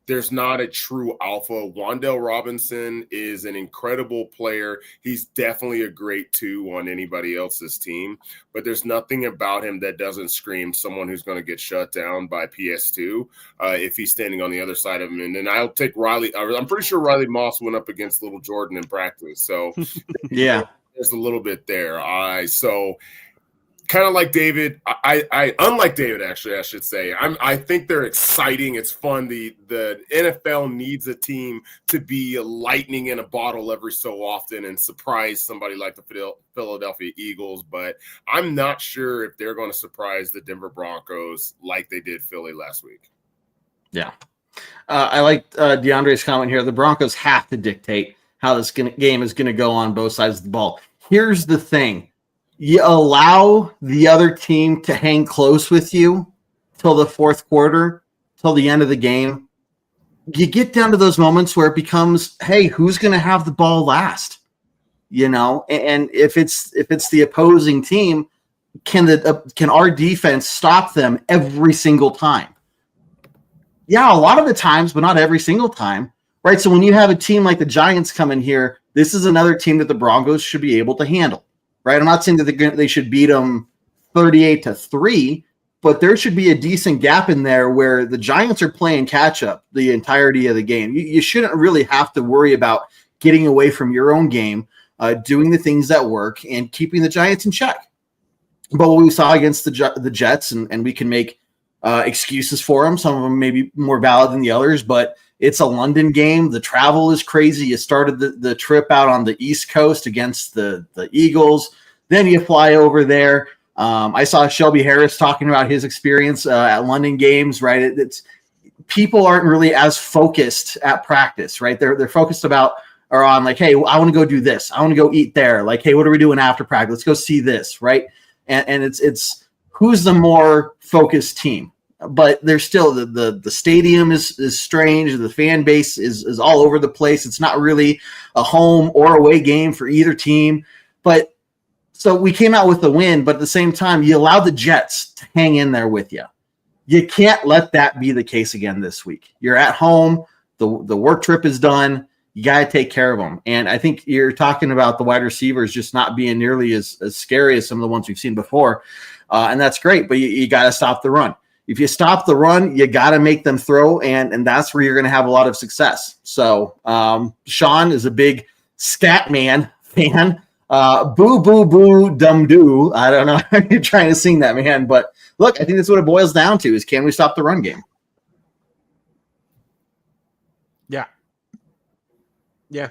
There's not a true alpha. Wan'Dale Robinson is an incredible player. He's definitely a great 2 on anybody else's team, but there's nothing about him that doesn't scream someone who's going to get shut down by PS2 if he's standing on the other side of him. And then I'll take Riley. I'm pretty sure Riley Moss went up against Little Jordan in practice. So, yeah, there's a little bit there. So kind of like David. I unlike David, actually, I should say. I think they're exciting. It's fun. The NFL needs a team to be a lightning in a bottle every so often and surprise somebody like the Philadelphia Eagles. But I'm not sure if they're going to surprise the Denver Broncos like they did Philly last week. Yeah. I like DeAndre's comment here. The Broncos have to dictate how this game is going to go on both sides of the ball. Here's the thing. You allow the other team to hang close with you till the fourth quarter, till the end of the game. You get down to those moments where it becomes, hey, who's going to have the ball last? You know, and if it's the opposing team, can our defense stop them every single time? Yeah, a lot of the times, but not every single time, right? So when you have a team like the Giants come in here, this is another team that the Broncos should be able to handle. Right, I'm not saying that they should beat them 38-3, but there should be a decent gap in there where the Giants are playing catch up the entirety of the game. You shouldn't really have to worry about getting away from your own game, doing the things that work, and keeping the Giants in check. But what we saw against the Jets, and we can make excuses for them. Some of them may be more valid than the others, but it's a London game. The travel is crazy. You started the trip out on the East Coast against the Eagles. Then you fly over there. I saw Shelby Harris talking about his experience at London games, right? It's people aren't really as focused at practice, right? They're focused on like, hey, I want to go do this. I want to go eat there. Like, hey, what are we doing after practice? Let's go see this, right? And it's who's the more focused team. But there's still the stadium is strange. The fan base is all over the place. It's not really a home or away game for either team. But so we came out with the win, but at the same time, you allow the Jets to hang in there with you. You can't let that be the case again this week. You're at home. The work trip is done. You got to take care of them. And I think you're talking about the wide receivers just not being nearly as scary as some of the ones we've seen before. And that's great, but you got to stop the run. If you stop the run, you got to make them throw, and that's where you're going to have a lot of success. So Sean is a big Scatman fan. Boo, boo, boo, dum doo. I don't know how you're trying to sing that, man. But look, I think that's what it boils down to is can we stop the run game? Yeah. Yeah.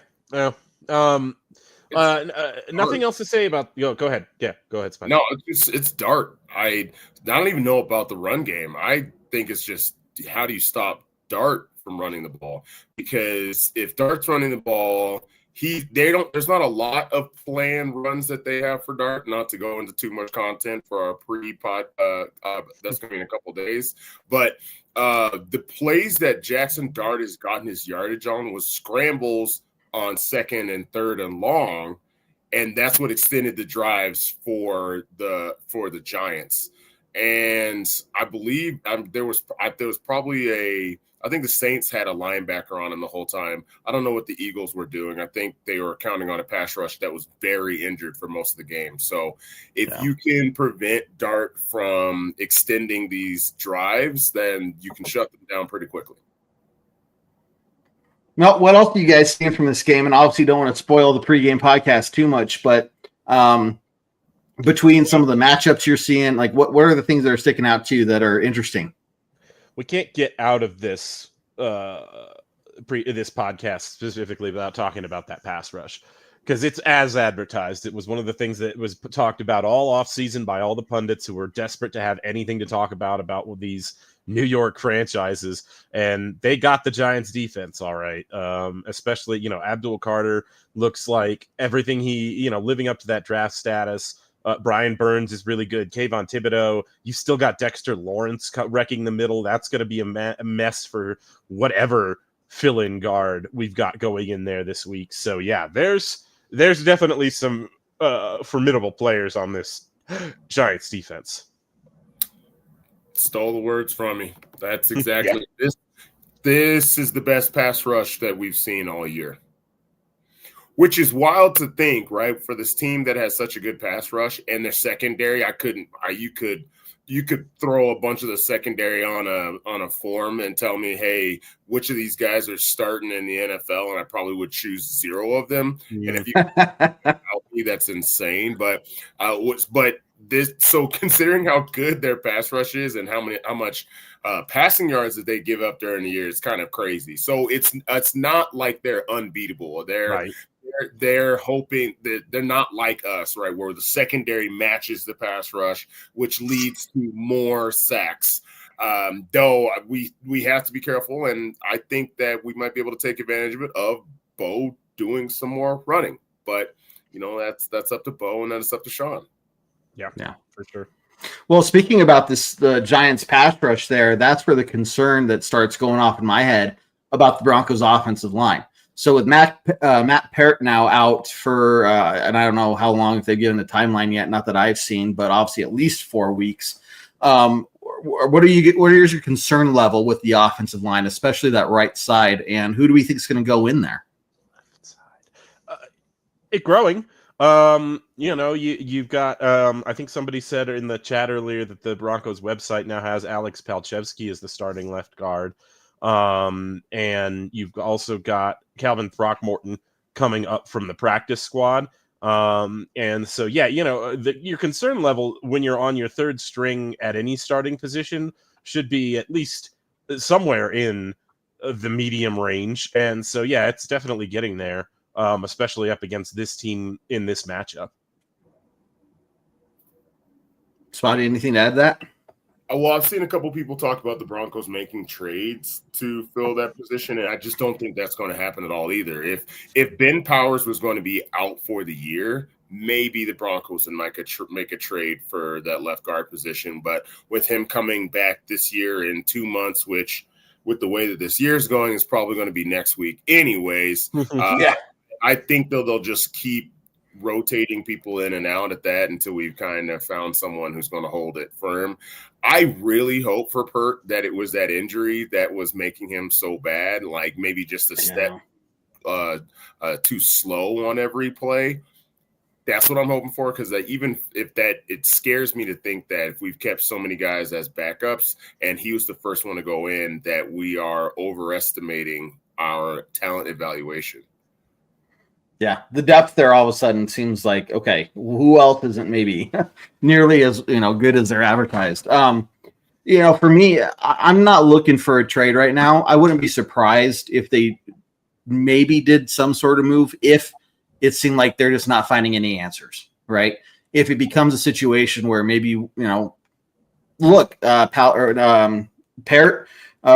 Nothing else to say about. Go ahead. Yeah, go ahead, Spike. No, it's Dart. I don't even know about the run game. I think it's just how do you stop Dart from running the ball? Because if Dart's running the ball, there's not a lot of planned runs that they have for Dart. Not to go into too much content for our pre-pod, that's going to be in a couple of days. But the plays that Jaxson Dart has gotten his yardage on was scrambles on second and third and long, and that's what extended the drives for the Giants. And I believe there was probably I think the Saints had a linebacker on him the whole time. I don't know what the Eagles were doing. I think they were counting on a pass rush that was very injured for most of the game. So if you can prevent Dart from extending these drives, then you can shut them down pretty quickly. Now, what else do you guys see from this game? And obviously don't want to spoil the pregame podcast too much, but between some of the matchups you're seeing, like what are the things that are sticking out to you that are interesting? We can't get out of this this podcast specifically without talking about that pass rush because it's as advertised. It was one of the things that was talked about all offseason by all the pundits who were desperate to have anything to talk about these New York franchises, and they got the Giants defense all right. Especially, Abdul Carter looks like everything he, living up to that draft status. Brian Burns is really good. Kayvon Thibodeau. You still got Dexter Lawrence wrecking the middle. That's going to be a mess for whatever fill-in guard we've got going in there this week. So yeah, there's definitely some formidable players on this Giants defense. Stole the words from me. That's exactly This is the best pass rush that we've seen all year. Which is wild to think, right? For this team that has such a good pass rush and their secondary, you could throw a bunch of the secondary on a form and tell me, hey, which of these guys are starting in the NFL? And I probably would choose 0 of them. Yeah. And if you that's insane. But So considering how good their pass rush is and how much passing yards that they give up during the year, it's kind of crazy. So it's not like they're unbeatable. They're hoping that they're not like us, right? Where the secondary matches the pass rush, which leads to more sacks. Though we have to be careful, and I think that we might be able to take advantage of it, of Bo doing some more running. But that's up to Bo, and then it's up to Sean. Yeah, for sure. Well, speaking about the Giants pass rush there, that's where the concern that starts going off in my head about the Broncos offensive line. So with Matt Parrott now out for, and I don't know how long, if they've given a timeline yet, not that I've seen, but obviously at least 4 weeks. What are your concern level with the offensive line, especially that right side, and who do we think is going to go in there? Left side. It growing. You've got, I think somebody said in the chat earlier that the Broncos website now has 𝐿𝐼𝐚𝐧𝐿 as the starting left guard. And you've also got Calvin Throckmorton coming up from the practice squad. And so, your concern level when you're on your third string at any starting position should be at least somewhere in the medium range. And so, it's definitely getting there. Especially up against this team in this matchup. Spotty, anything to add to that? Well, I've seen a couple people talk about the Broncos making trades to fill that position, and I just don't think that's going to happen at all either. If Ben Powers was going to be out for the year, maybe the Broncos would make a trade for that left guard position. But with him coming back this year in 2 months, which with the way that this year's going is probably going to be next week anyways, I think they'll just keep rotating people in and out at that until we've kind of found someone who's going to hold it firm. I really hope for Pert that it was that injury that was making him so bad, like maybe just a step too slow on every play. That's what I'm hoping for, because even if it scares me to think that if we've kept so many guys as backups and he was the first one to go in, that we are overestimating our talent evaluation. Yeah, the depth there all of a sudden seems like, okay, who else isn't maybe nearly as good as they're advertised? For me, I'm not looking for a trade right now. I wouldn't be surprised if they maybe did some sort of move if it seemed like they're just not finding any answers, right? If it becomes a situation where maybe, Parrott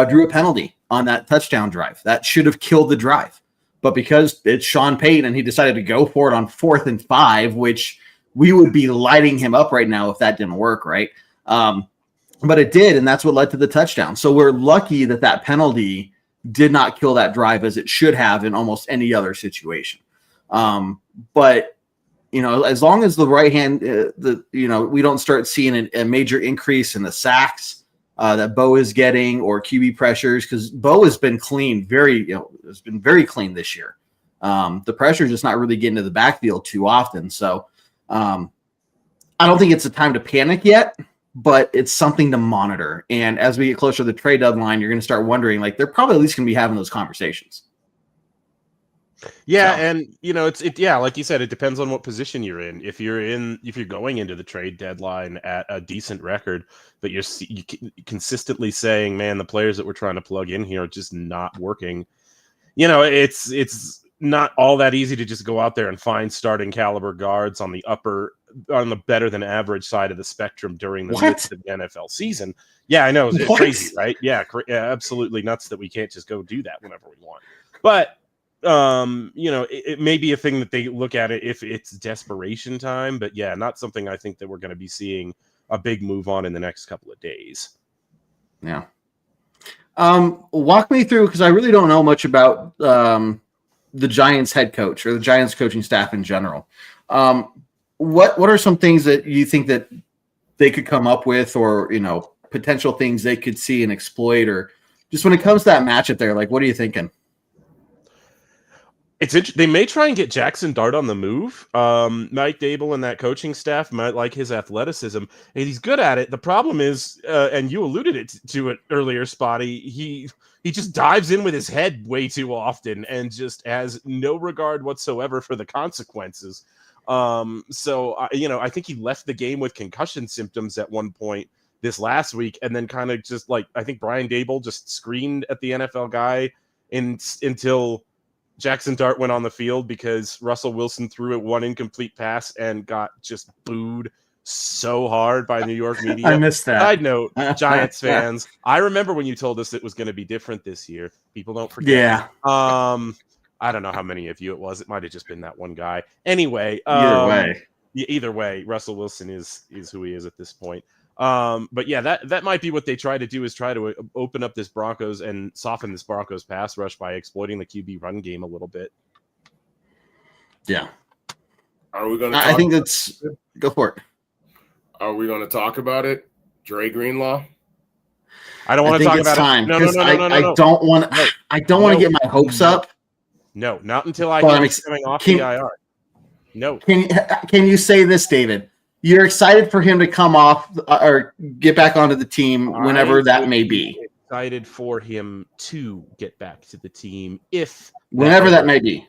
drew a penalty on that touchdown drive. That should have killed the drive. But because it's Sean Payton and he decided to go for it on 4th and 5, which we would be lighting him up right now if that didn't work, right? But it did, and that's what led to the touchdown. So we're lucky that penalty did not kill that drive as it should have in almost any other situation. But as long as the right hand, we don't start seeing a major increase in the sacks that Bo is getting, or QB pressures, because Bo has been clean, has been very clean this year. The pressure is just not really getting to the backfield too often. So I don't think it's a time to panic yet, but it's something to monitor. And as we get closer to the trade deadline, you're going to start wondering, like, they're probably at least going to be having those conversations. Yeah, so. And like you said, it depends on what position you're in. If you're going into the trade deadline at a decent record, but you're consistently saying, man, the players that we're trying to plug in here are just not working. It's not all that easy to just go out there and find starting caliber guards on the better than average side of the spectrum during the midst of the NFL season. Yeah, I know, it's crazy, right? Yeah, absolutely nuts that we can't just go do that whenever we want. But it may be a thing that they look at it if it's desperation time, but not something I think that we're going to be seeing a big move on in the next couple of days. Yeah. Walk me through, because I really don't know much about the Giants head coach or the Giants coaching staff in general. What are some things that you think that they could come up with, or, potential things they could see and exploit, or just when it comes to that matchup there, like, what are you thinking? They may try and get Jaxson Dart on the move. Mike Dable and that coaching staff might like his athleticism, and he's good at it. The problem is, and you alluded to it earlier, Spotty, he just dives in with his head way too often and just has no regard whatsoever for the consequences. I think he left the game with concussion symptoms at one point this last week, and then kind of just like, I think Brian Daboll just screamed at the NFL guy until Jaxson Dart went on the field because Russell Wilson threw it one incomplete pass and got just booed so hard by New York media. I missed that. Side note, Giants fans, I remember when you told us it was going to be different this year. People don't forget. Yeah. I don't know how many of you it was. It might have just been that one guy. Anyway, either way, Russell Wilson is who he is at this point. But yeah, that might be what they try to do, is try to open up this Broncos and soften this Broncos pass rush by exploiting the QB run game a little bit. Yeah. Are we going to? I think that's go for it. Are we going to talk about it, Dre Greenlaw? I don't want to talk about time, it. No. I don't want to get my hopes up. No, not until I get coming off the IR. No. Can you say this, David? You're excited for him to come off or get back onto the team whenever that may be. Excited for him to get back to the team whenever that may be.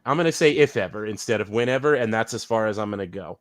I'm going to say if ever instead of whenever, and that's as far as I'm going to go.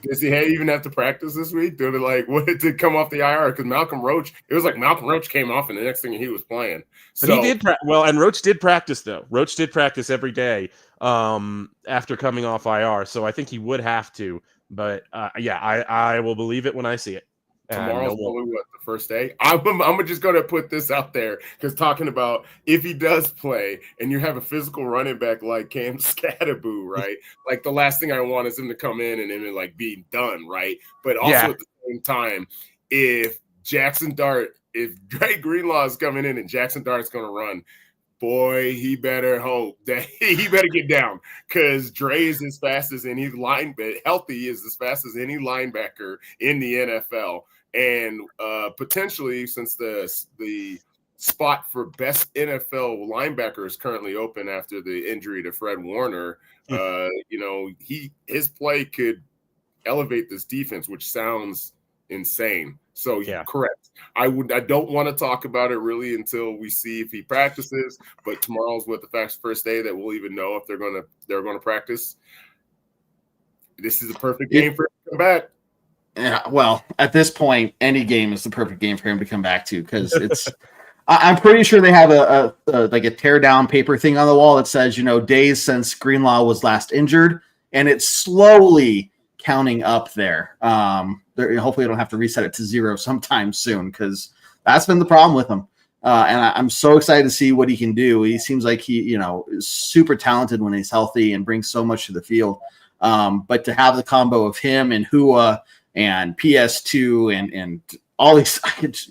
Does he even have to practice this week? Did come off the IR? Because Malcolm Roach, it was like Malcolm Roach came off, and the next thing he was playing. But he did and Roach did practice though. Roach did practice every day after coming off IR, so I think he would have to. But I will believe it when I see it. Tomorrow's probably the first day. I'm just going to put this out there because talking about if he does play and you have a physical running back like 𝐁𝐫𝐞𝐳, right? Like the last thing I want is him to come in and then like be done, right? But also at the same time, if Dre Greenlaw is coming in and Jaxson Dart's going to run, boy, he better hope that he better get down because Dre is as fast as any healthy is as fast as any linebacker in the NFL. And potentially, since the spot for best NFL linebacker is currently open after the injury to Fred Warner, his play could elevate this defense, which sounds insane. So correct. I don't want to talk about it really until we see if he practices. But tomorrow's the first day that we'll even know if they're going to practice. This is a perfect game for him to come back. Yeah, well, at this point, any game is the perfect game for him to come back to because it's. I'm pretty sure they have a tear down paper thing on the wall that says days since Greenlaw was last injured, and it's slowly counting up there. Hopefully, I don't have to reset it to 0 sometime soon because that's been the problem with him. And I'm so excited to see what he can do. He seems like he is super talented when he's healthy and brings so much to the field. But to have the combo of him and 𝐒𝐬 and PS2 and all these,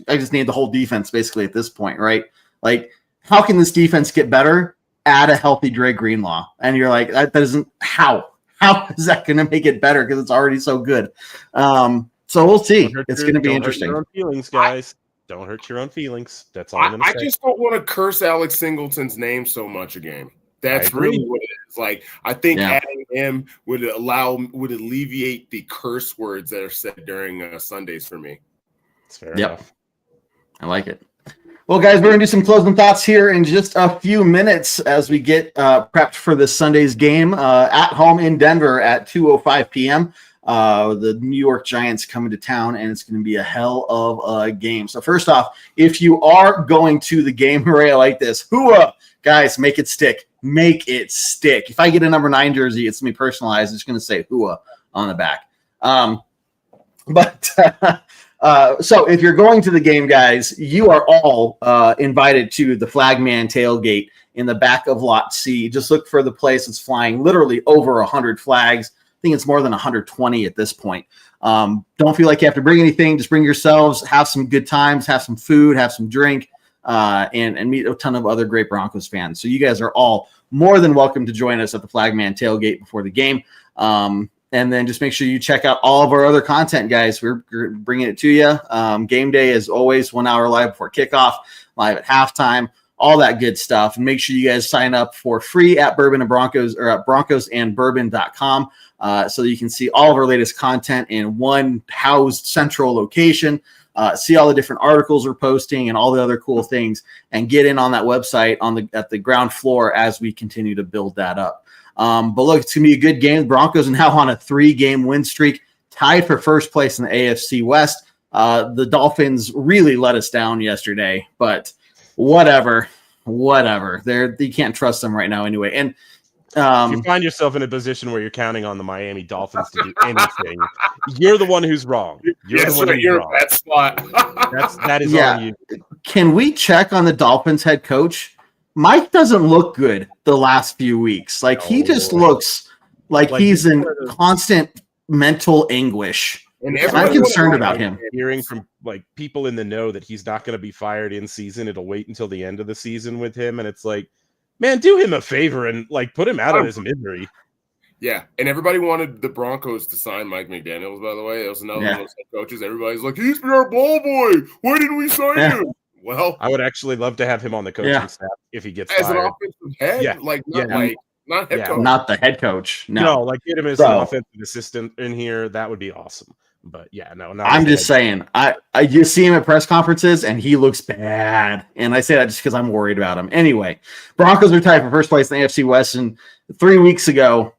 I just need the whole defense basically at this point, right? Like, how can this defense get better? Add a healthy Dre Greenlaw, and you're like, that doesn't how is that going to make it better because it's already so good. So we'll see. It's going to be interesting. Don't hurt your own feelings, guys. Don't hurt your own feelings. That's all I'm going to say. I just don't want to curse Alex Singleton's name so much a game. That's really what it is. Like, I think adding him would alleviate the curse words that are said during Sundays for me. That's fair enough. I like it. Well, guys, we're going to do some closing thoughts here in just a few minutes as we get prepped for this Sunday's game at home in Denver at 2:05 p.m. The New York Giants coming to town, and it's going to be a hell of a game. So first off, if you are going to the game, Hooray, like this, 𝐒𝐬, guys, make it stick. Make it stick. If I get a number 9 jersey, it's going to be personalized. It's going to say 𝐒𝐬 on the back. So if you're going to the game, guys, you are all invited to the Flagman tailgate in the back of Lot C. Just look for the place. It's flying literally over 100 flags. I think it's more than 120 at this point. Don't feel like you have to bring anything. Just bring yourselves, have some good times, have some food, have some drink, and meet a ton of other great Broncos fans. So you guys are all more than welcome to join us at the Flagman tailgate before the game. And then just make sure you check out all of our other content, guys. We're bringing it to you. Game day is always 1 hour live before kickoff, live at halftime, all that good stuff. And make sure you guys sign up for free at Bourbon and Broncos or at broncosandbourbon.com so that you can see all of our latest content in one housed central location. see all the different articles we're posting and all the other cool things, and get in on that website at the ground floor as we continue to build that up. But look, it's going to be a good game. The Broncos are now on a 3-game win streak, tied for first place in the AFC West. The Dolphins really let us down yesterday, but whatever. You can't trust them right now anyway. And if you find yourself in a position where you're counting on the Miami Dolphins to do anything, you're the one who's wrong. You're the one who's wrong. That spot. that is on you. Can we check on the Dolphins head coach? Mike doesn't look good the last few weeks. He just looks like he's in constant mental anguish. And I'm concerned about him. Hearing from people in the know that he's not going to be fired in season. It'll wait until the end of the season with him. And it's like, man, do him a favor and put him out of his misery. Yeah, and everybody wanted the Broncos to sign Mike McDaniels, by the way. It was another one of those head coaches. Everybody's like, he's been our ball boy. Why didn't we sign him? Well, I would actually love to have him on the coaching staff if he gets as fired. An offensive head, not head coach. Not the head coach. No, get him as an offensive assistant in here. That would be awesome. But I'm just saying. I you see him at press conferences and he looks bad, and I say that just because I'm worried about him. Anyway, Broncos are tied for first place in the AFC West, and 4 weeks ago,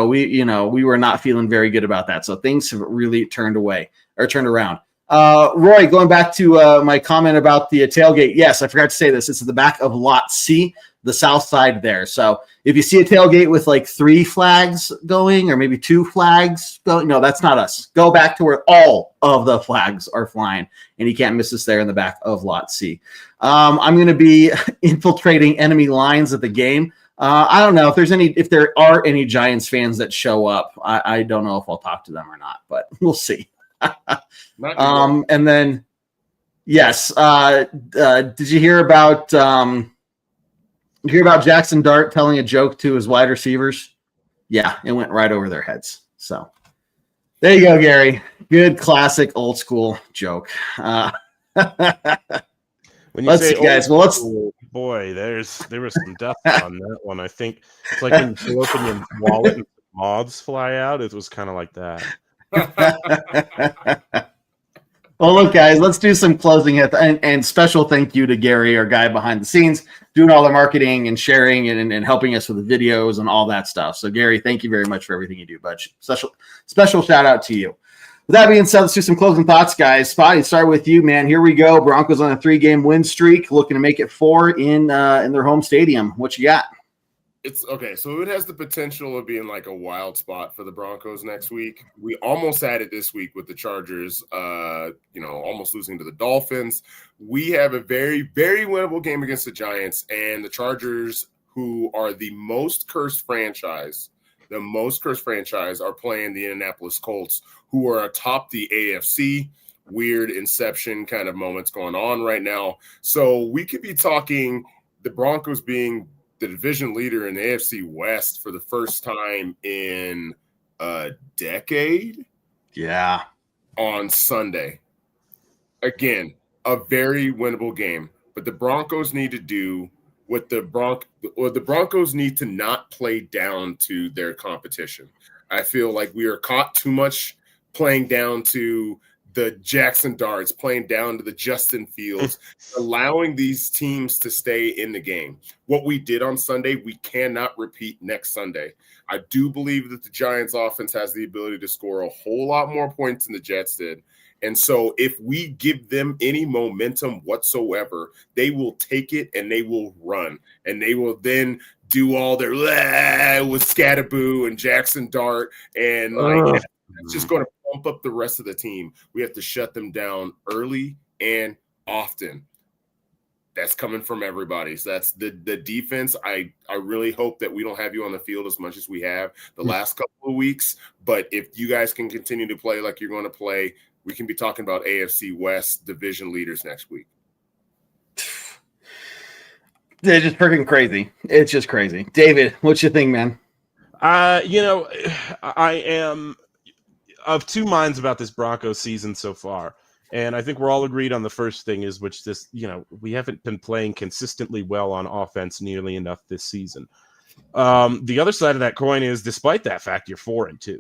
we were not feeling very good about that. So things have really turned around. Roy, going back to my comment about the tailgate. Yes, I forgot to say this. It's at the back of Lot C, the south side there. So if you see a tailgate with 3 flags going, or maybe 2 flags going, no, that's not us. Go back to where all of the flags are flying, and you can't miss us there in the back of Lot C. I'm going to be infiltrating enemy lines at the game. I don't know if there are any Giants fans that show up. I don't know if I'll talk to them or not, but we'll see. And then, yes, did you hear about Jaxson Dart telling a joke to his wide receivers? Yeah, it went right over their heads. So there you go, Gary. Good classic old school joke. When you say guys, boy, there was some dust on that one. I think it's like when you open your wallet and moths fly out. It was kind of like that. Well, look, guys, let's do some closing and special thank you to Gary, our guy behind the scenes, doing all the marketing and sharing and helping us with the videos and all that stuff. So, Gary, thank you very much for everything you do, bud. Special shout out to you. With that being said, let's do some closing thoughts, guys. Spotty, start with you, man. Here we go. Broncos on a 3-game win streak, looking to make it 4 in their home stadium. What you got? It's okay. So it has the potential of being a wild spot for the Broncos next week. We almost had it this week with the Chargers, almost losing to the Dolphins. We have a very, very winnable game against the Giants, and the Chargers, who are the most cursed franchise, are playing the Indianapolis Colts, who are atop the AFC. Weird inception kind of moments going on right now. So we could be talking the Broncos being the division leader in the AFC West for the first time in a decade. Yeah. On Sunday. Again, a very winnable game. But the Broncos need to do what the Broncos need to not play down to their competition. I feel like we are caught too much playing down to the Jaxson Darts, playing down to the Justin Fields, allowing these teams to stay in the game. What we did on Sunday, we cannot repeat next Sunday. I do believe that the Giants offense has the ability to score a whole lot more points than the Jets did. And so if we give them any momentum whatsoever, they will take it and they will run. And they will then do all their with Scatterboo and Jaxson Dart. And it's just going to pump up the rest of the team. We have to shut them down early and often. That's coming from everybody. So that's the defense. I really hope that we don't have you on the field as much as we have the last couple of weeks. But if you guys can continue to play like you're going to play, we can be talking about AFC West division leaders next week. It's just freaking crazy. It's just crazy. David, what's your thing, man? I am of two minds about this Broncos season so far. And I think we're all agreed on the first thing is we haven't been playing consistently well on offense nearly enough this season. The other side of that coin is, despite that fact, you're 4-2.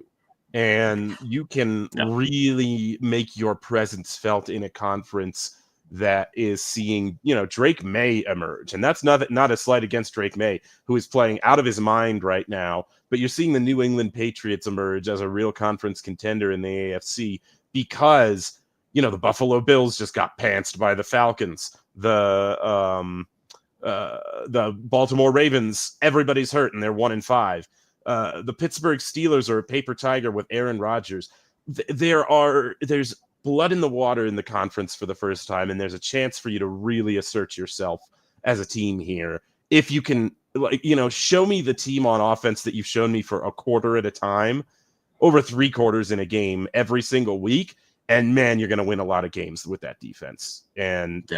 and you can really make your presence felt in a conference that is seeing, Drake May emerge. And that's not a slight against Drake May, who is playing out of his mind right now. But you're seeing the New England Patriots emerge as a real conference contender in the AFC because, the Buffalo Bills just got pantsed by the Falcons. The Baltimore Ravens, everybody's hurt and they're 1-5. The Pittsburgh Steelers are a paper tiger with Aaron Rodgers. There's blood in the water in the conference for the first time, and there's a chance for you to really assert yourself as a team here. If you can, show me the team on offense that you've shown me for a quarter at a time, over 3 quarters in a game every single week, and man, you're going to win a lot of games with that defense. And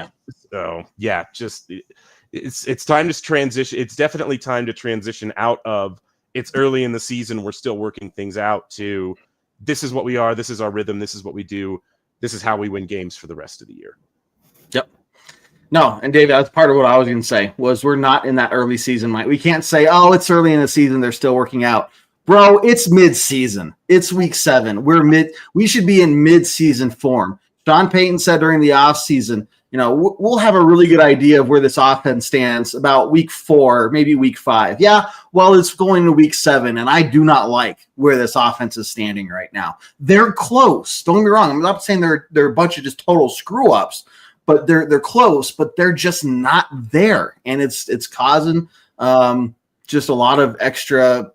it's time to transition. It's definitely time to transition out of it's early in the season, we're still working things out, to this is what we are, this is our rhythm, this is what we do, this is how we win games for the rest of the year. Yep. No, and David, that's part of what I was going to say, was we're not in that early season. We can't say, oh, it's early in the season, they're still working out. Bro, it's mid-season. It's week 7. We should be in mid-season form. Sean Payton said during the offseason, we'll have a really good idea of where this offense stands about week 4, maybe week 5. Yeah, well, it's going to week 7, and I do not like where this offense is standing right now. They're close. Don't get me wrong. I'm not saying they're a bunch of just total screw-ups, but they're close, but they're just not there. And it's causing just a lot of extra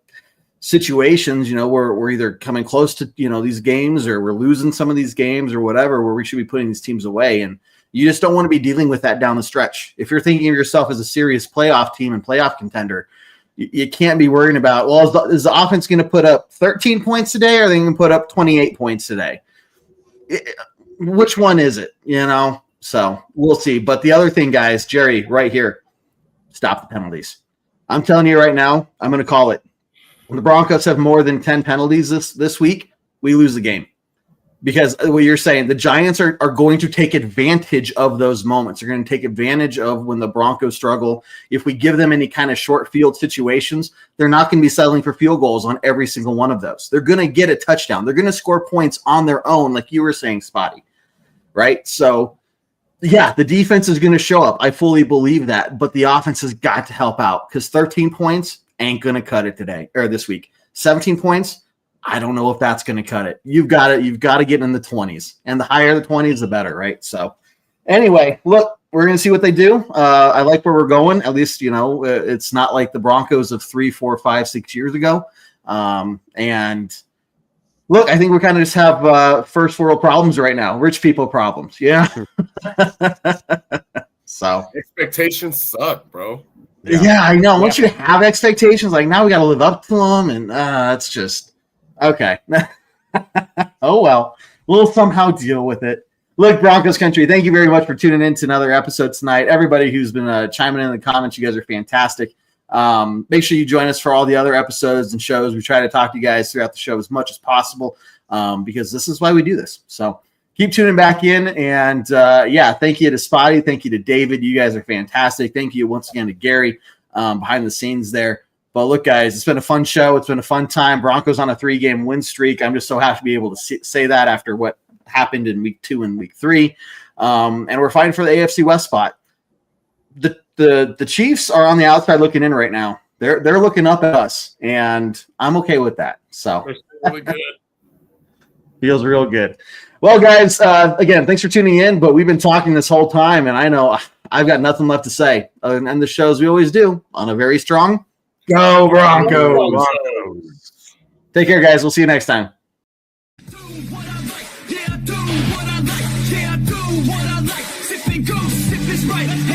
situations, we're either coming close to, these games, or we're losing some of these games or whatever, where we should be putting these teams away. And you just don't want to be dealing with that down the stretch. If you're thinking of yourself as a serious playoff team and playoff contender, you can't be worrying about, well, is the offense going to put up 13 points today, or are they going to put up 28 points today? Which one is it, So we'll see. But the other thing, guys, Jerry, right here, stop the penalties. I'm telling you right now, I'm going to call it. When the Broncos have more than 10 penalties this week, we lose the game. Because what you're saying, the Giants are going to take advantage of those moments. They're going to take advantage of when the Broncos struggle. If we give them any kind of short field situations, they're not going to be settling for field goals on every single one of those. They're going to get a touchdown. They're going to score points on their own, like you were saying, Spotty. Right? So, yeah, the defense is going to show up. I fully believe that. But the offense has got to help out, because 13 points ain't going to cut it today or this week. 17 points, I don't know if that's going to cut it. You've got to get in the 20s, and the higher the 20s, the better, right? So anyway, look, we're going to see what they do. I like where we're going. At least, it's not like the Broncos of 3, 4, 5, 6 years ago. And look, I think we kind of just have first world problems right now, rich people problems. Yeah. So expectations suck, bro. Yeah, I know. Once you have expectations, like now we got to live up to them, and it's just okay. Oh well, we'll somehow deal with it. Look, Broncos Country, thank you very much for tuning in to another episode tonight. Everybody who's been chiming in the comments, you guys are fantastic. Make sure you join us for all the other episodes and shows. We try to talk to you guys throughout the show as much as possible, because this is why we do this. So keep tuning back in. And thank you to Spotty. Thank you to David. You guys are fantastic. Thank you once again to Gary behind the scenes there. But look, guys, it's been a fun show. It's been a fun time. Broncos on a 3-game win streak. I'm just so happy to be able to say that after what happened in week 2 and week 3. And we're fighting for the AFC West spot. The Chiefs are on the outside looking in right now. They're looking up at us, and I'm okay with that. So really good. Feels real good. Well, guys, again, thanks for tuning in. But we've been talking this whole time, and I know I've got nothing left to say other than end the shows we always do on a very strong Go Broncos. Take care, guys. We'll see you next time. Do what I like, yeah, I do what I like, yeah, I do what I like. Sip and go, sip is right.